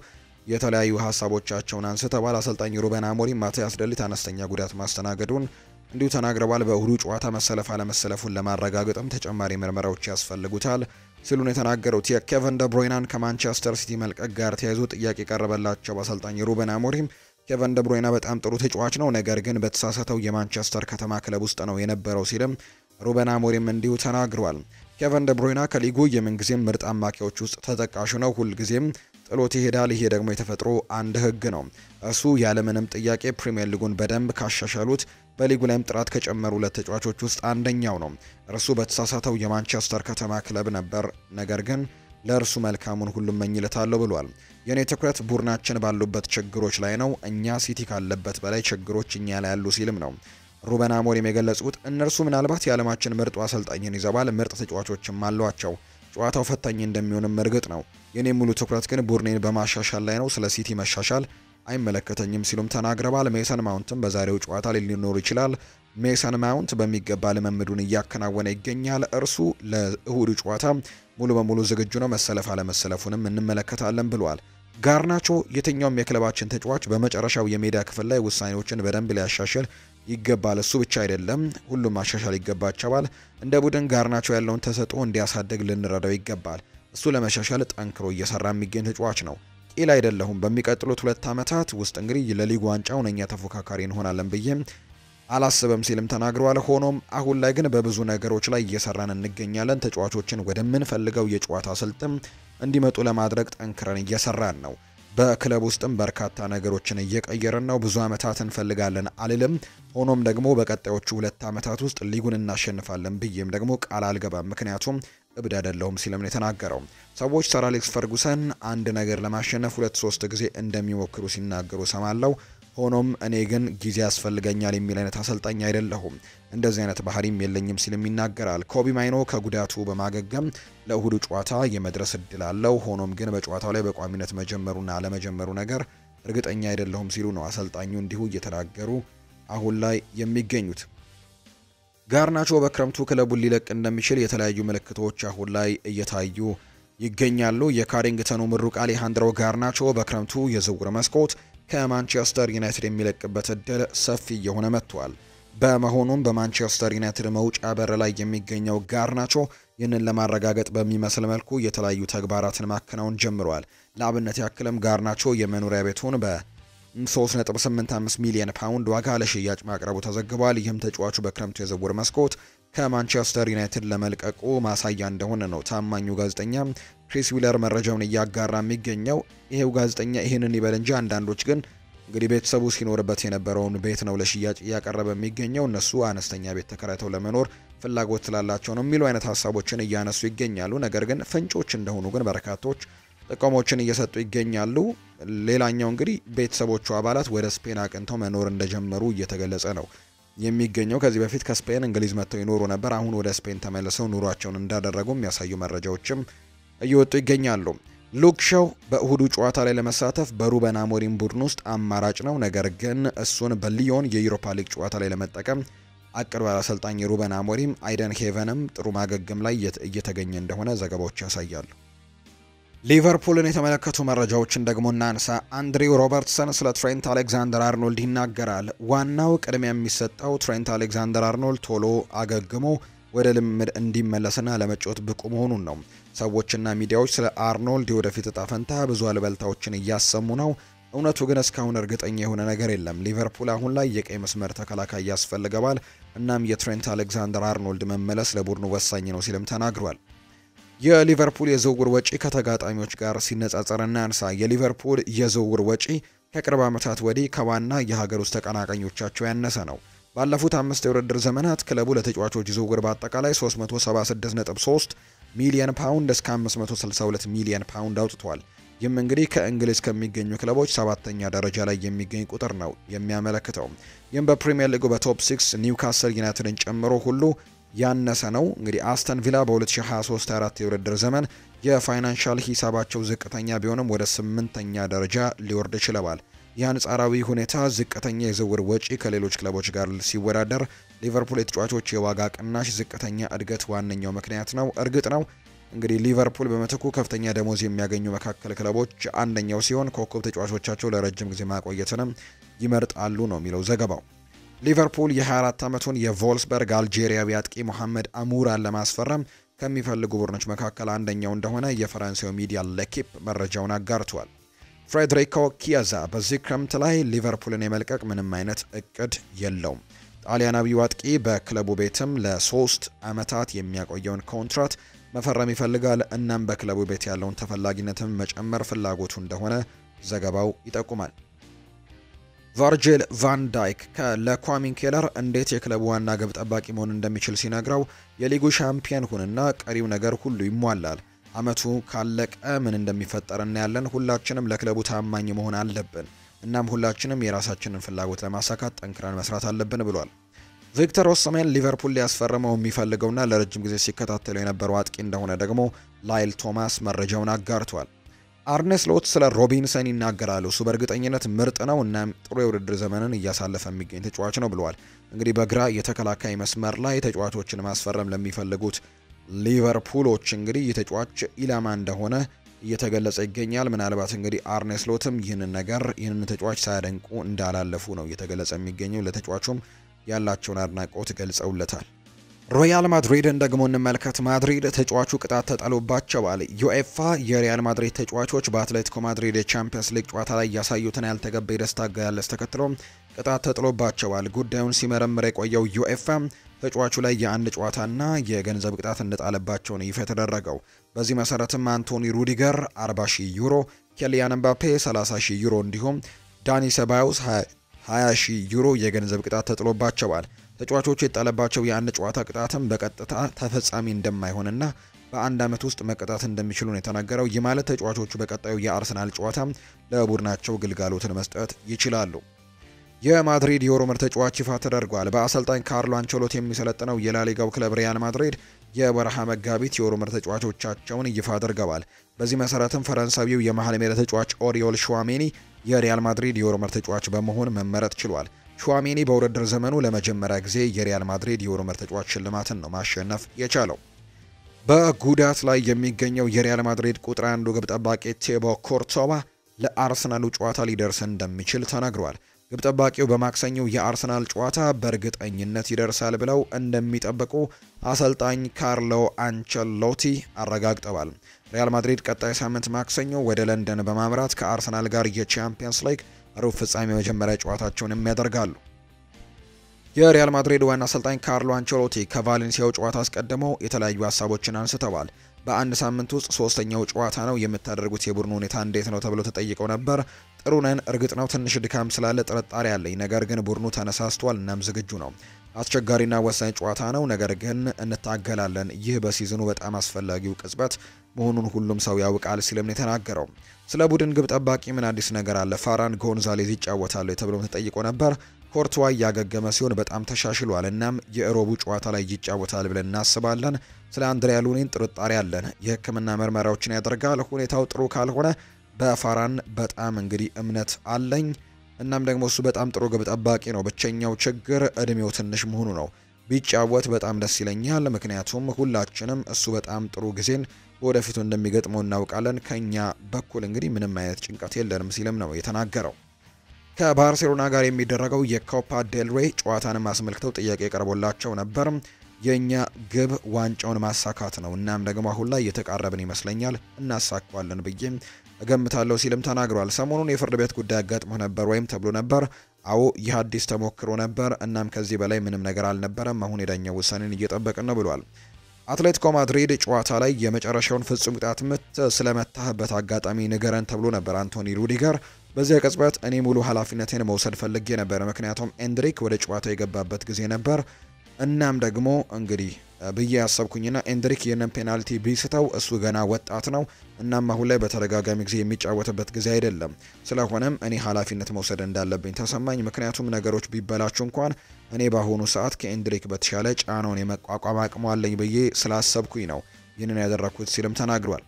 የተለያዩ ሀሳቦቻቸውን አንስተዋል። አሰልጣኝ ሩበን አሞሪም ማቲያስ ደሊት አነስተኛ ጉዳት ማስተናገዱን እንዲሁ ተናግረዋል። በእሁዱ ጨዋታ መሰለፍ አለመሰለፉን ለማረጋገጥም ተጨማሪ ምርመራዎች ያስፈልጉታል ሲሉን የተናገሩት የኬቨን ደብሮይናን ከማንቸስተር ሲቲ መልቀቅ ጋር ተያይዞ ጥያቄ ቀረበላቸው አሰልጣኝ ሩበን አሞሪም ኬቨን ደብሮይና በጣም ጥሩ ተጫዋች ነው፣ ነገር ግን በተሳሳተው የማንቸስተር ከተማ ክለብ ውስጥ ነው የነበረው ሲልም ሩበን አሞሪም እንዲሁ ተናግሯል። ኬቨን ደብሮይና ከሊጉ የምንጊዜም ምርጥ አማካዮች ውስጥ ተጠቃሹ ነው፣ ሁልጊዜም ጥሎት ይሄዳል። ይሄ ደግሞ የተፈጥሮ አንድ ህግ ነው። እሱ ያለምንም ጥያቄ ፕሪሚየር ሊጉን በደንብ ካሻሻሉት በሊጉ ላይም ጥራት ከጨመሩ ሁለት ተጫዋቾች ውስጥ አንደኛው ነው። እርሱ በተሳሳተው የማንቸስተር ከተማ ክለብ ነበር፣ ነገር ግን ለእርሱ መልካሙን ሁሉም መኝለታለሁ ብሏል። የኔ ትኩረት ቡድናችን ባሉበት ችግሮች ላይ ነው፣ እኛ ሲቲ ካለበት በላይ ችግሮች እኛ ላይ ያሉ ሲልም ነው ሩበን አሞሪም የገለጹት። እነርሱ ምናልባት የዓለማችን ምርጡ አሰልጣኝን ይዘዋል፣ ምርጥ ተጫዋቾችም አሏቸው። ጨዋታው ፈታኝ እንደሚሆንም እርግጥ ነው። የኔ ሙሉ ትኩረት ግን ቡድኔን በማሻሻል ላይ ነው፣ ስለ ሲቲ መሻሻል አይመለከተኝም ሲሉም ተናግረዋል። ሜሰን ማውንትም በዛሬው ጨዋታ ላይ ሊኖር ይችላል። ሜሰን ማውንት በሚገባ ልምምዱን እያከናወነ ይገኛል። እርሱ ለእሁዱ ጨዋታ ሙሉ በሙሉ ዝግጁ ነው፣ መሰለፍ አለመሰለፉንም እንመለከታለን ብሏል። ጋርናቾ የትኛውም የክለባችን ተጫዋች በመጨረሻው የሜዳ ክፍል ላይ ውሳኔዎችን በደንብ ሊያሻሽል ይገባል። እሱ ብቻ አይደለም፣ ሁሉም ማሻሻል ይገባቸዋል። እንደ ቡድን ጋርናቾ ያለውን ተሰጥኦ እንዲያሳድግ ልንረዳው ይገባል። እሱ ለመሻሻል ጠንክሮ እየሰራ የሚገኝ ተጫዋች ነው። ቂል አይደለሁም። በሚቀጥሉት 2 ዓመታት ውስጥ እንግዲህ ለሊጉ ዋንጫ ሁነኛ ተፎካካሪ እንሆናለን ብዬ አላስብም ሲልም ተናግረዋል። ሆኖም አሁን ላይ ግን በብዙ ነገሮች ላይ እየሰራን እንገኛለን። ተጫዋቾችን ወደምንፈልገው የጨዋታ ስልትም እንዲመጡ ለማድረግ ጠንክረን እየሰራን ነው። በክለብ ውስጥም በርካታ ነገሮችን እየቀየርን ነው። ብዙ ዓመታት እንፈልጋለን አልልም። ሆኖም ደግሞ በቀጣዮቹ 2 ዓመታት ውስጥ ሊጉን እናሸንፋለን ብዬም ደግሞ ቃል አልገባም፣ ምክንያቱም እብድ አይደለሁም ሲልም ነው የተናገረው። ሰዎች ሰር አሌክስ ፈርጉሰን አንድ ነገር ለማሸነፍ 2-3 ጊዜ እንደሚሞክሩ ሲናገሩ ሰማለው። ሆኖም እኔ ግን ጊዜ ያስፈልገኛል የሚል አይነት አሰልጣኝ አይደለሁም፣ እንደዚህ አይነት ባህሪም የለኝም ሲልም ይናገራል። ኮቢ ማይኖ ከጉዳቱ በማገገም ለእሁዱ ጨዋታ የመድረስ እድል አለው። ሆኖም ግን በጨዋታው ላይ በቋሚነት መጀመሩና አለመጀመሩ ነገር እርግጠኛ አይደለሁም ሲሉ ነው አሰልጣኙ እንዲሁ እየተናገሩ አሁን ላይ የሚገኙት። ጋርናቾ በክረምቱ ክለቡን ሊለቅ እንደሚችል የተለያዩ ምልክቶች አሁን ላይ እየታዩ ይገኛሉ። የካሪንግተኑ ምሩቅ አሌሃንድሮ ጋርናቾ በክረምቱ የዝውውር መስኮት ከማንቸስተር ዩናይትድ የሚለቅበት እድል ሰፊ እየሆነ መጥቷል። በመሆኑም በማንቸስተር ዩናይትድ መውጫ በር ላይ የሚገኘው ጋርናቾ ይህንን ለማረጋገጥ በሚመስል መልኩ የተለያዩ ተግባራትን ማከናወን ጀምሯል። ለአብነት ያክልም ጋርናቾ የመኖሪያ ቤቱን በ3.85 ሚሊዮን ፓውንድ ዋጋ ለሽያጭ ማቅረቡ ተዘግቧል። ይህም ተጫዋቹ በክረምቱ የዝውውር መስኮት ከማንቸስተር ዩናይትድ ለመልቀቁ ማሳያ እንደሆነ ነው ታማኙ ጋዜጠኛ ክሪስ ዊለር መረጃውን እያጋራ የሚገኘው። ይሄው ጋዜጠኛ ይህንን ይበል እንጂ አንዳንዶች ግን እንግዲህ ቤተሰቡ ሲኖርበት የነበረውን ቤት ነው ለሽያጭ እያቀረበ የሚገኘው፣ እነሱ አነስተኛ ቤት ተከራይተው ለመኖር ፍላጎት ስላላቸው ነው የሚሉ አይነት ሀሳቦችን እያነሱ ይገኛሉ። ነገር ግን ፍንጮች እንደሆኑ ግን በርካቶች ጥቆሞችን እየሰጡ ይገኛሉ። ሌላኛው እንግዲህ ቤተሰቦቹ አባላት ወደ ስፔን አቅንተው መኖር እንደጀመሩ እየተገለጸ ነው የሚገኘው። ከዚህ በፊት ከስፔን እንግሊዝ መጥተው ይኖሩ ነበር። አሁን ወደ ስፔን ተመልሰው ኑሯቸውን እንዳደረጉ የሚያሳዩ መረጃዎችም እየወጡ ይገኛሉ። ሉክ ሾው በእሁዱ ጨዋታ ላይ ለመሳተፍ በሩበን አሞሪም ቡድን ውስጥ አማራጭ ነው። ነገር ግን እሱን በሊዮን የዩሮፓ ሊግ ጨዋታ ላይ ለመጠቀም አቅዷል። አሰልጣኝ ሩበን አሞሪም አይደን ሄቨንም ጥሩ ማገገም ላይ እየተገኘ እንደሆነ ዘገባዎች ያሳያሉ። ሊቨርፑልን የተመለከቱ መረጃዎችን ደግሞ እናንሳ። አንድሪው ሮበርትሰን ስለ ትሬንት አሌክዛንደር አርኖልድ ይናገራል። ዋናው ቅድሚያ የሚሰጠው ትሬንት አሌክዛንደር አርኖልድ ቶሎ አገግሞ ወደ ልምድ እንዲመለስና ለመጫወት ብቁ መሆኑን ነው። ሰዎችና ሚዲያዎች ስለ አርኖልድ የወደፊት እጣ ፈንታ ብዙ አልበልታዎችን እያሰሙ ነው። እውነቱ ግን እስካሁን እርግጠኛ የሆነ ነገር የለም። ሊቨርፑል አሁን ላይ የቀይ መስመር ተከላካይ ያስፈልገዋል። እናም የትሬንት አሌክዛንደር አርኖልድ መመለስ ለቡድኑ ወሳኝ ነው ሲልም ተናግሯል። የሊቨርፑል የዝውውር ወጪ ከተጋጣሚዎች ጋር ሲነጻጸር እናንሳ። የሊቨርፑል የዝውውር ወጪ ከቅርብ ዓመታት ወዲህ ከዋና የሀገር ውስጥ ተቀናቃኞቻቸው ያነሰ ነው። ባለፉት 5 የውድድር ዘመናት ክለቡ ለተጫዋቾች ዝውውር በአጠቃላይ 376.3 ሚሊዮን ፓውንድ እስከ 562 ሚሊዮን ፓውንድ አውጥቷል። ይህም እንግዲህ ከእንግሊዝ ከሚገኙ ክለቦች 7ኛ ደረጃ ላይ የሚገኝ ቁጥር ነው የሚያመለክተው። ይህም በፕሪሚየር ሊጉ በቶፕ 6 ኒውካስል ዩናይትድን ጨምሮ ሁሉ ያነሰ ነው። እንግዲህ አስተን ቪላ በ2023/24 የውድድር ዘመን የፋይናንሻል ሂሳባቸው ዝቅተኛ ቢሆንም ወደ 8ኛ ደረጃ ሊወርድ ችለዋል። የአንጻራዊ ሁኔታ ዝቅተኛ የዝውውር ወጪ ከሌሎች ክለቦች ጋር ሲወዳደር ሊቨርፑል የተጫዋቾች የዋጋ ቅናሽ ዝቅተኛ እድገት ዋነኛው ምክንያት ነው። እርግጥ ነው እንግዲህ ሊቨርፑል በምትኩ ከፍተኛ ደሞዝ የሚያገኙ መካከል ክለቦች አንደኛው ሲሆን ኮከብ ተጫዋቾቻቸው ለረጅም ጊዜ ማቆየትንም ይመርጣሉ ነው የሚለው ዘገባው። ሊቨርፑል የ24 ዓመቱን የቮልስበርግ አልጄሪያዊ አጥቂ መሐመድ አሙራን ለማስፈረም ከሚፈልጉ ቡድኖች መካከል አንደኛው እንደሆነ የፈረንሳዩ ሚዲያ ለኪፕ መረጃውን አጋርቷል። ፍሬድሪኮ ኪያዛ በዚህ ክረምት ላይ ሊቨርፑልን የመልቀቅ ምንም አይነት እቅድ የለውም። ጣሊያናዊው አጥቂ በክለቡ ቤትም ለ3 ዓመታት የሚያቆየውን ኮንትራት መፈረም ይፈልጋል። እናም በክለቡ ቤት ያለውን ተፈላጊነትም መጨመር ፍላጎቱ እንደሆነ ዘገባው ይጠቁማል። ቨርጂል ቫን ዳይክ ለኳሚ ኬለር እንዴት የክለቡ ዋና ግብ ጠባቂ መሆን እንደሚችል ሲነግረው የሊጉ ሻምፒዮን ሁንና ቀሪው ነገር ሁሉ ይሟላል። አመቱ ካለቀ ምን እንደሚፈጠር እናያለን። ሁላችንም ለክለቡ ታማኝ መሆን አለብን። እናም ሁላችንም የራሳችንን ፍላጎት ለማሳካት ጠንክረን መስራት አለብን ብሏል። ቪክተር ኦሰሜን ሊቨርፑል ሊያስፈርመው የሚፈልገውና ለረጅም ጊዜ ሲከታተለው የነበረው አጥቂ እንደሆነ ደግሞ ላይል ቶማስ መረጃውን አጋርቷል። አርኔ ስሎት ስለ ሮቢንሰን ይናገራሉ። እሱ በእርግጠኝነት ምርጥ ነው እናም ጥሩ የውድድር ዘመንን እያሳለፈ የሚገኝ ተጫዋች ነው ብለዋል። እንግዲህ በግራ የተከላካይ መስመር ላይ ተጫዋቾችን ማስፈረም ለሚፈልጉት ሊቨርፑሎች እንግዲህ የተጫዋች ኢላማ እንደሆነ እየተገለጸ ይገኛል። ምናልባት እንግዲህ አርኔ ስሎትም ይህንን ተጫዋች ሳያደንቁ እንዳላለፉ ነው እየተገለጸ የሚገኘው። ለተጫዋቹም ያላቸውን አድናቆት ገልጸውለታል። ሮያል ማድሪድን ደግሞ እንመልከት። ማድሪድ ተጫዋቹ ቅጣት ተጣሎባቸዋል። ዩኤፋ የሪያል ማድሪድ ተጫዋቾች በአትሌቲኮ ማድሪድ የቻምፒየንስ ሊግ ጨዋታ ላይ ያሳዩትን ያልተገባ የደስታ አገላለጽ ተከትሎ ቅጣት ተጥሎባቸዋል። ጉዳዩን ሲመረምር የቆየው ዩኤፋ ተጫዋቹ ላይ የአንድ ጨዋታና የገንዘብ ቅጣት እንደጣለባቸው ነው ይፋ የተደረገው። በዚህ መሰረትም አንቶኒ ሩዲገር 40,000 ዩሮ፣ ኬሊያን ኤምባፔ 30,000 ዩሮ እንዲሁም ዳኒ ሰባዮስ 20,000 ዩሮ የገንዘብ ቅጣት ተጥሎባቸዋል። ተጫዋቾቹ የጣለባቸው የአንድ ጨዋታ ቅጣትም በቀጥታ ተፈጻሚ እንደማይሆንና በአንድ ዓመት ውስጥ መቀጣት እንደሚችሉ ነው የተናገረው። ይህ ማለት ተጫዋቾቹ በቀጣዩ የአርሰናል ጨዋታ ለቡድናቸው ግልጋሎትን መስጠት ይችላሉ። የማድሪድ የወሩ ምርጥ ተጫዋች ይፋ ተደርጓል። በአሰልጣኝ ካርሎ አንቸሎቲ የሚሰለጥነው የላሊጋው ክለብ ሪያል ማድሪድ የወርሃ መጋቢት የወሩ ምርጥ ተጫዋቾቻቸውን ይፋ አድርገዋል። በዚህ መሰረትም ፈረንሳዊው የመሃል ሜዳ ተጫዋች ኦሪዮል ሹዋሜኒ የሪያል ማድሪድ የወሩ ምርጥ ተጫዋች በመሆን መመረጥ ችሏል። ሹዋሜኒ በውድድር ዘመኑ ለመጀመሪያ ጊዜ የሪያል ማድሪድ የወሩ ምርጥ ተጫዋች ሽልማትን ነው ማሸነፍ የቻለው። በጉዳት ላይ የሚገኘው የሪያል ማድሪድ ቁጥር 1 ግብ ጠባቂ ቲቦ ኮርቶባ ለአርሰናሉ ጨዋታ ሊደርስ እንደሚችል ተነግሯል። ግብ ጠባቂው በማክሰኞው የአርሰናል ጨዋታ በእርግጠኝነት ይደርሳል ብለው እንደሚጠብቁ አሰልጣኝ ካርሎ አንቸሎቲ አረጋግጠዋል። ሪያል ማድሪድ ቀጣይ ሳምንት ማክሰኞ ወደ ለንደን በማምራት ከአርሰናል ጋር የቻምፒየንስ ሊግ ሩብ ፍጻሜ መጀመሪያ ጨዋታቸውን ያደርጋሉ። የሪያል ማድሪድ ዋና አሰልጣኝ ካርሎ አንቸሎቲ ከቫሌንሲያው ጨዋታ አስቀድመው የተለያዩ ሀሳቦችን አንስተዋል። በአንድ ሳምንት ውስጥ ሶስተኛው ጨዋታ ነው የምታደርጉት፣ የቡድኑ ሁኔታ እንዴት ነው ተብሎ ተጠይቀው ነበር። ጥሩ ነን፣ እርግጥ ነው ትንሽ ድካም ስላለ ጥርጣሬ አለኝ፣ ነገር ግን ቡድኑ ተነሳስቷል እናም ዝግጁ ነው። አስቸጋሪና ወሳኝ ጨዋታ ነው፣ ነገር ግን እንታገላለን። ይህ በሲዝኑ በጣም አስፈላጊው ቅጽበት መሆኑን ሁሉም ሰው ያውቃል ሲልም ነው የተናገረው። ስለ ቡድን ግብ ጠባቂ ምን አዲስ ነገር አለ? ፋራን ጎንዛሌዝ ይጫወታሉ ተብሎ ተጠይቆ ነበር። ኮርቷ እያገገመ ሲሆን በጣም ተሻሽሏል። እናም የሮቡ ጨዋታ ላይ ይጫወታል ብለን እናስባለን። ስለ አንድሪያ ሉኒን ጥርጣሬ አለን። የሕክምና ምርመራዎችን ያደርጋል። ሁኔታው ጥሩ ካልሆነ በፋራን በጣም እንግዲህ እምነት አለኝ። እናም ደግሞ እሱ በጣም ጥሩ ግብ ጠባቂ ነው። ብቸኛው ችግር እድሜው ትንሽ መሆኑ ነው። ቢጫወት በጣም ደስ ይለኛል፣ ምክንያቱም ሁላችንም እሱ በጣም ጥሩ ጊዜን ወደፊቱ እንደሚገጥመው እናውቃለን። ከኛ በኩል እንግዲህ ምንም አይነት ጭንቀት የለንም ሲልም ነው የተናገረው። ከባርሴሎና ጋር የሚደረገው የኮፓ ዴል ሬይ ጨዋታንም አስመልክተው ጥያቄ ቀርቦላቸው ነበር። የኛ ግብ ዋንጫውን ማሳካት ነው። እናም ደግሞ አሁን ላይ እየተቃረብን ይመስለኛል፣ እናሳካዋለን ብዬ እገምታለሁ ሲልም ተናግሯል። ሰሞኑን የፍርድ ቤት ጉዳይ አጋጥሞ ነበር ወይም ተብሎ ነበር። አዎ ይህ አዲስ ተሞክሮ ነበር። እናም ከዚህ በላይ ምንም ነገር አልነበረም። አሁን የዳኛው ውሳኔን እየጠበቅን ነው ብሏል። አትሌቲኮ ማድሪድ ጨዋታ ላይ የመጨረሻውን ፍጹም ቅጣት ምት ስለመታህበት አጋጣሚ ንገረን ተብሎ ነበር አንቶኒ ሩዲገር። በዚያ ቅጽበት እኔ ሙሉ ኃላፊነቴን መውሰድ ፈልጌ ነበር፣ ምክንያቱም ኤንድሪክ ወደ ጨዋታው የገባበት ጊዜ ነበር። እናም ደግሞ እንግዲህ ብዬ ያሰብኩኝና ኤንድሪክ ይህንን ፔናልቲ ቢስተው እሱ ገና ወጣት ነው። እናም አሁን ላይ በተደጋጋሚ ጊዜ የሚጫወትበት ጊዜ አይደለም። ስለሆነም እኔ ኃላፊነት መውሰድ እንዳለብኝ ተሰማኝ። ምክንያቱም ነገሮች ቢበላችሁ እንኳን እኔ በአሁኑ ሰዓት ከኤንድሪክ በተሻለ ጫናውን የመቋቋም አቅሙ አለኝ ብዬ ስላሰብኩኝ ነው ይህንን ያደረኩት ሲልም ተናግሯል።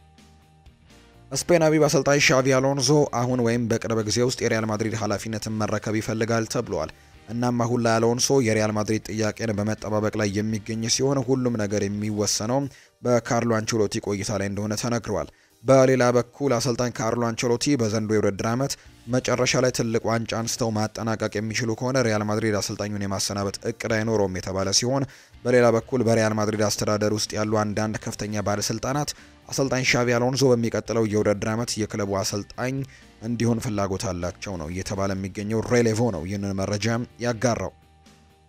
ስፔናዊ አሰልጣኝ ሻቪ አሎንዞ አሁን ወይም በቅርብ ጊዜ ውስጥ የሪያል ማድሪድ ኃላፊነትን መረከብ ይፈልጋል ተብሏል። እናም አሁን ላይ አሎንሶ የሪያል ማድሪድ ጥያቄን በመጠባበቅ ላይ የሚገኝ ሲሆን ሁሉም ነገር የሚወሰነው በካርሎ አንቸሎቲ ቆይታ ላይ እንደሆነ ተነግሯል። በሌላ በኩል አሰልጣኝ ካርሎ አንቸሎቲ በዘንድሮው የውድድር ዓመት መጨረሻ ላይ ትልቅ ዋንጫ አንስተው ማጠናቀቅ የሚችሉ ከሆነ ሪያል ማድሪድ አሰልጣኙን የማሰናበት እቅድ አይኖረውም የተባለ ሲሆን፣ በሌላ በኩል በሪያል ማድሪድ አስተዳደር ውስጥ ያሉ አንዳንድ ከፍተኛ ባለስልጣናት አሰልጣኝ ሻቪ አሎንሶ በሚቀጥለው የውድድር ዓመት የክለቡ አሰልጣኝ እንዲሆን ፍላጎት አላቸው ነው እየተባለ የሚገኘው። ሬሌቮ ነው ይህንን መረጃ ያጋራው።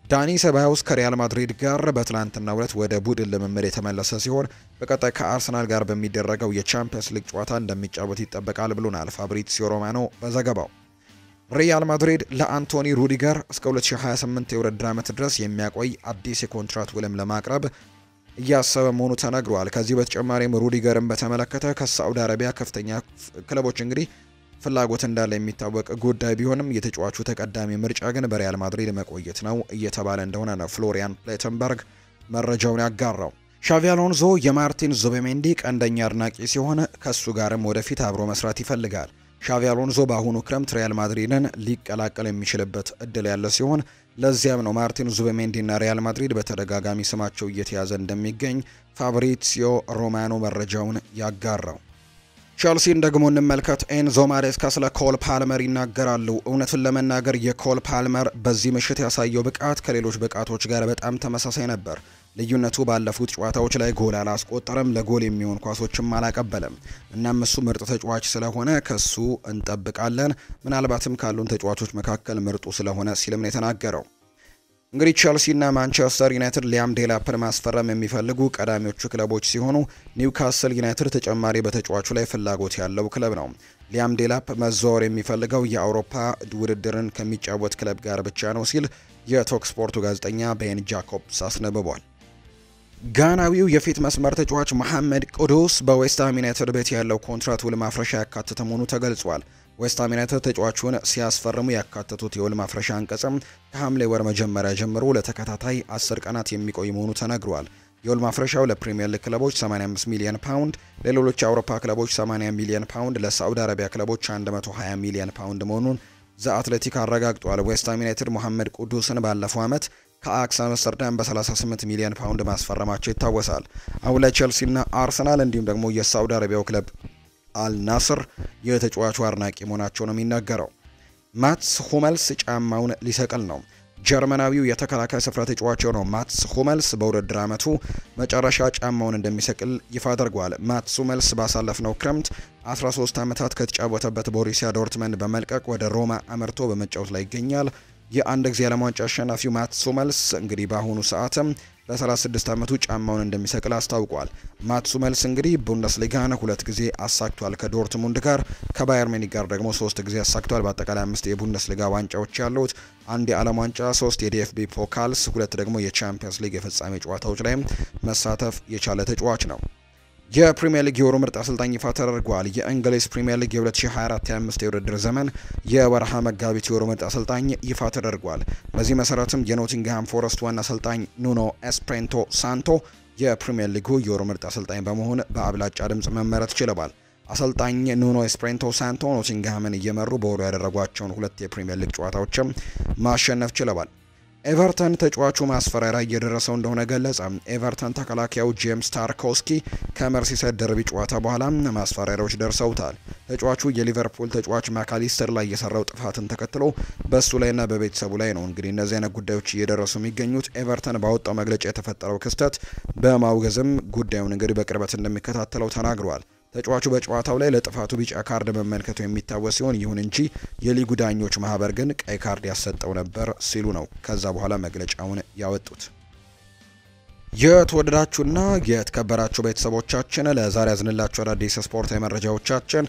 ዳኒ ሰባዮስ ከሪያል ማድሪድ ጋር በትላንትናው ዕለት ወደ ቡድን ልምምድ የተመለሰ ሲሆን በቀጣይ ከአርሰናል ጋር በሚደረገው የቻምፒየንስ ሊግ ጨዋታ እንደሚጫወት ይጠበቃል ብሎናል ፋብሪዚዮ ሮማኖ በዘገባው። ሪያል ማድሪድ ለአንቶኒ ሩዲገር እስከ 2028 የውድድር ዓመት ድረስ የሚያቆይ አዲስ የኮንትራት ውልም ለማቅረብ እያሰበ መሆኑ ተነግሯል። ከዚህ በተጨማሪም ሩዲገርን በተመለከተ ከሳዑዲ አረቢያ ከፍተኛ ክለቦች እንግዲህ ፍላጎት እንዳለ የሚታወቅ ጉዳይ ቢሆንም የተጫዋቹ ተቀዳሚ ምርጫ ግን በሪያል ማድሪድ መቆየት ነው እየተባለ እንደሆነ ነው ፍሎሪያን ፕሌተንበርግ መረጃውን ያጋራው። ሻቪ አሎንዞ የማርቲን ዙቤሜንዲ ቀንደኛ አድናቂ ሲሆን ከሱ ጋርም ወደፊት አብሮ መስራት ይፈልጋል። ሻቪ አሎንዞ በአሁኑ ክረምት ሪያል ማድሪድን ሊቀላቀል የሚችልበት እድል ያለ ሲሆን ለዚያም ነው ማርቲን ዙቤሜንዲ እና ሪያል ማድሪድ በተደጋጋሚ ስማቸው እየተያዘ እንደሚገኝ ፋብሪዚዮ ሮማኖ መረጃውን ያጋራው። ቸልሲን ደግሞ እንመልከት። ኤንዞ ማሬስካ ስለ ኮል ፓልመር ይናገራሉ። እውነቱን ለመናገር የኮል ፓልመር በዚህ ምሽት ያሳየው ብቃት ከሌሎች ብቃቶች ጋር በጣም ተመሳሳይ ነበር። ልዩነቱ ባለፉት ጨዋታዎች ላይ ጎል አላስቆጠረም፣ ለጎል የሚሆን ኳሶችም አላቀበለም። እናም እሱ ምርጥ ተጫዋች ስለሆነ ከሱ እንጠብቃለን፣ ምናልባትም ካሉን ተጫዋቾች መካከል ምርጡ ስለሆነ ሲልም ነው የተናገረው። እንግዲህ ቸልሲና ማንቸስተር ዩናይትድ ሊያም ዴላፕን ማስፈረም የሚፈልጉ ቀዳሚዎቹ ክለቦች ሲሆኑ ኒውካስል ዩናይትድ ተጨማሪ በተጫዋቹ ላይ ፍላጎት ያለው ክለብ ነው። ሊያም ዴላፕ መዘዋወር የሚፈልገው የአውሮፓ ውድድርን ከሚጫወት ክለብ ጋር ብቻ ነው ሲል የቶክ ስፖርቱ ጋዜጠኛ ቤን ጃኮብስ አስነብቧል። ጋናዊው የፊት መስመር ተጫዋች መሐመድ ቁዱስ በዌስትሃም ዩናይትድ ቤት ያለው ኮንትራት ውል ማፍረሻ ያካተተ መሆኑ ተገልጿል። ዌስትሃም ዩናይትድ ተጫዋቹን ሲያስፈርሙ ያካተቱት የውል ማፍረሻ አንቀጽም ከሐምሌ ወር መጀመሪያ ጀምሮ ለተከታታይ 10 ቀናት የሚቆይ መሆኑ ተነግሯል። የውል ማፍረሻው ለፕሪሚየር ሊግ ክለቦች 85 ሚሊዮን ፓውንድ፣ ለሌሎች የአውሮፓ ክለቦች 80 ሚሊዮን ፓውንድ፣ ለሳዑዲ አረቢያ ክለቦች 120 ሚሊዮን ፓውንድ መሆኑን ዘ አትሌቲክ አረጋግጧል። ዌስትሃም ዩናይትድ መሐመድ ቁዱስን ባለፈው ዓመት ከአክስ አምስተርዳም በ38 ሚሊዮን ፓውንድ ማስፈረማቸው ይታወሳል። አሁን ላይ ቼልሲና አርሰናል እንዲሁም ደግሞ የሳዑዲ አረቢያው ክለብ አልናስር የተጫዋቹ አድናቂ መሆናቸው ነው የሚነገረው። ማትስ ሁመልስ ጫማውን ሊሰቅል ነው። ጀርመናዊው የተከላካይ ስፍራ ተጫዋች ነው ማትስ ሁመልስ በውድድር ዓመቱ መጨረሻ ጫማውን እንደሚሰቅል ይፋ አድርጓል። ማትስ ሁመልስ ባሳለፍነው ክረምት 13 ዓመታት ከተጫወተበት ቦሩሲያ ዶርትመንድ በመልቀቅ ወደ ሮማ አመርቶ በመጫወት ላይ ይገኛል። የአንድ ጊዜ ዓለም ዋንጫ አሸናፊው ማትስ ሁመልስ እንግዲህ በአሁኑ ሰዓትም ለ36 ዓመቱ ጫማውን እንደሚሰቅል አስታውቋል። ማትስ ሁመልስ እንግዲህ ቡንደስሊጋን 2 ጊዜ አሳክቷል ከዶርትሙንድ ጋር፣ ከባየር ሙኒክ ጋር ደግሞ 3 ጊዜ አሳክቷል። በአጠቃላይ 5 የቡንደስሊጋ ዋንጫዎች ያሉት፣ 1 የዓለም ዋንጫ፣ 3 የዲኤፍቢ ፖካልስ፣ 2 ደግሞ የቻምፒየንስ ሊግ የፍጻሜ ጨዋታዎች ላይ መሳተፍ የቻለ ተጫዋች ነው። የፕሪሚየር ሊግ የወሩ ምርጥ አሰልጣኝ ይፋ ተደርጓል። የእንግሊዝ ፕሪሚየር ሊግ የ2024-25 የውድድር ዘመን የወርሃ መጋቢት የወሩ ምርጥ አሰልጣኝ ይፋ ተደርጓል። በዚህ መሰረትም የኖቲንግሃም ፎረስት ዋና አሰልጣኝ ኑኖ ኤስፕሬንቶ ሳንቶ የፕሪሚየር ሊጉ የወሩ ምርጥ አሰልጣኝ በመሆን በአብላጫ ድምጽ መመረጥ ችለዋል። አሰልጣኝ ኑኖ ኤስፕሬንቶ ሳንቶ ኖቲንግሃምን እየመሩ በወሩ ያደረጓቸውን 2 የፕሪሚየር ሊግ ጨዋታዎችም ማሸነፍ ችለዋል። ኤቨርተን ተጫዋቹ ማስፈራሪያ እየደረሰው እንደሆነ ገለጸ። ኤቨርተን ተከላካዩ ጄምስ ታርኮስኪ ከመርሲሳይድ ደርቢ ጨዋታ በኋላ ማስፈራሪያዎች ደርሰውታል። ተጫዋቹ የሊቨርፑል ተጫዋች ማካሊስተር ላይ የሰራው ጥፋትን ተከትሎ በሱ ላይና በቤተሰቡ ላይ ነው እንግዲህ እነዚህ አይነት ጉዳዮች እየደረሱ የሚገኙት። ኤቨርተን ባወጣው መግለጫ የተፈጠረው ክስተት በማውገዝም ጉዳዩን እንግዲህ በቅርበት እንደሚከታተለው ተናግሯል። ተጫዋቹ በጨዋታው ላይ ለጥፋቱ ቢጫ ካርድ መመልከቱ የሚታወስ ሲሆን ይሁን እንጂ የሊጉ ዳኞች ማህበር ግን ቀይ ካርድ ያሰጠው ነበር ሲሉ ነው ከዛ በኋላ መግለጫውን ያወጡት። የተወደዳችሁና የተከበራችሁ ቤተሰቦቻችን ለዛሬ ያዝንላችሁ አዳዲስ ስፖርታዊ መረጃዎቻችን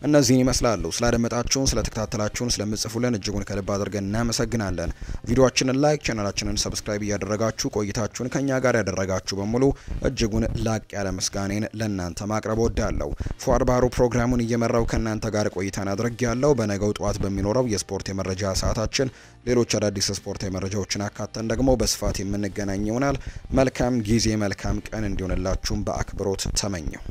እነዚህን ይመስላሉ። ስላደመጣችሁን፣ ስለተከታተላችሁን፣ ስለምጽፉልን እጅጉን ከልብ አድርገን እናመሰግናለን። ቪዲዮአችንን ላይክ፣ ቻናላችንን ሰብስክራይብ እያደረጋችሁ ቆይታችሁን ከኛ ጋር ያደረጋችሁ በሙሉ እጅጉን ላቅ ያለ ምስጋኔን ለእናንተ ማቅረብ ወዳለሁ። ፏድ ባህሩ ፕሮግራሙን እየመራው ከእናንተ ጋር ቆይታን አድርጌያለሁ። በነገው ጠዋት በሚኖረው የስፖርት የመረጃ ሰዓታችን ሌሎች አዳዲስ ስፖርታዊ መረጃዎችን አካተን ደግሞ በስፋት የምንገናኝ ይሆናል። መልካም ጊዜ መልካም ቀን እንዲሆንላችሁም በአክብሮት ተመኘው።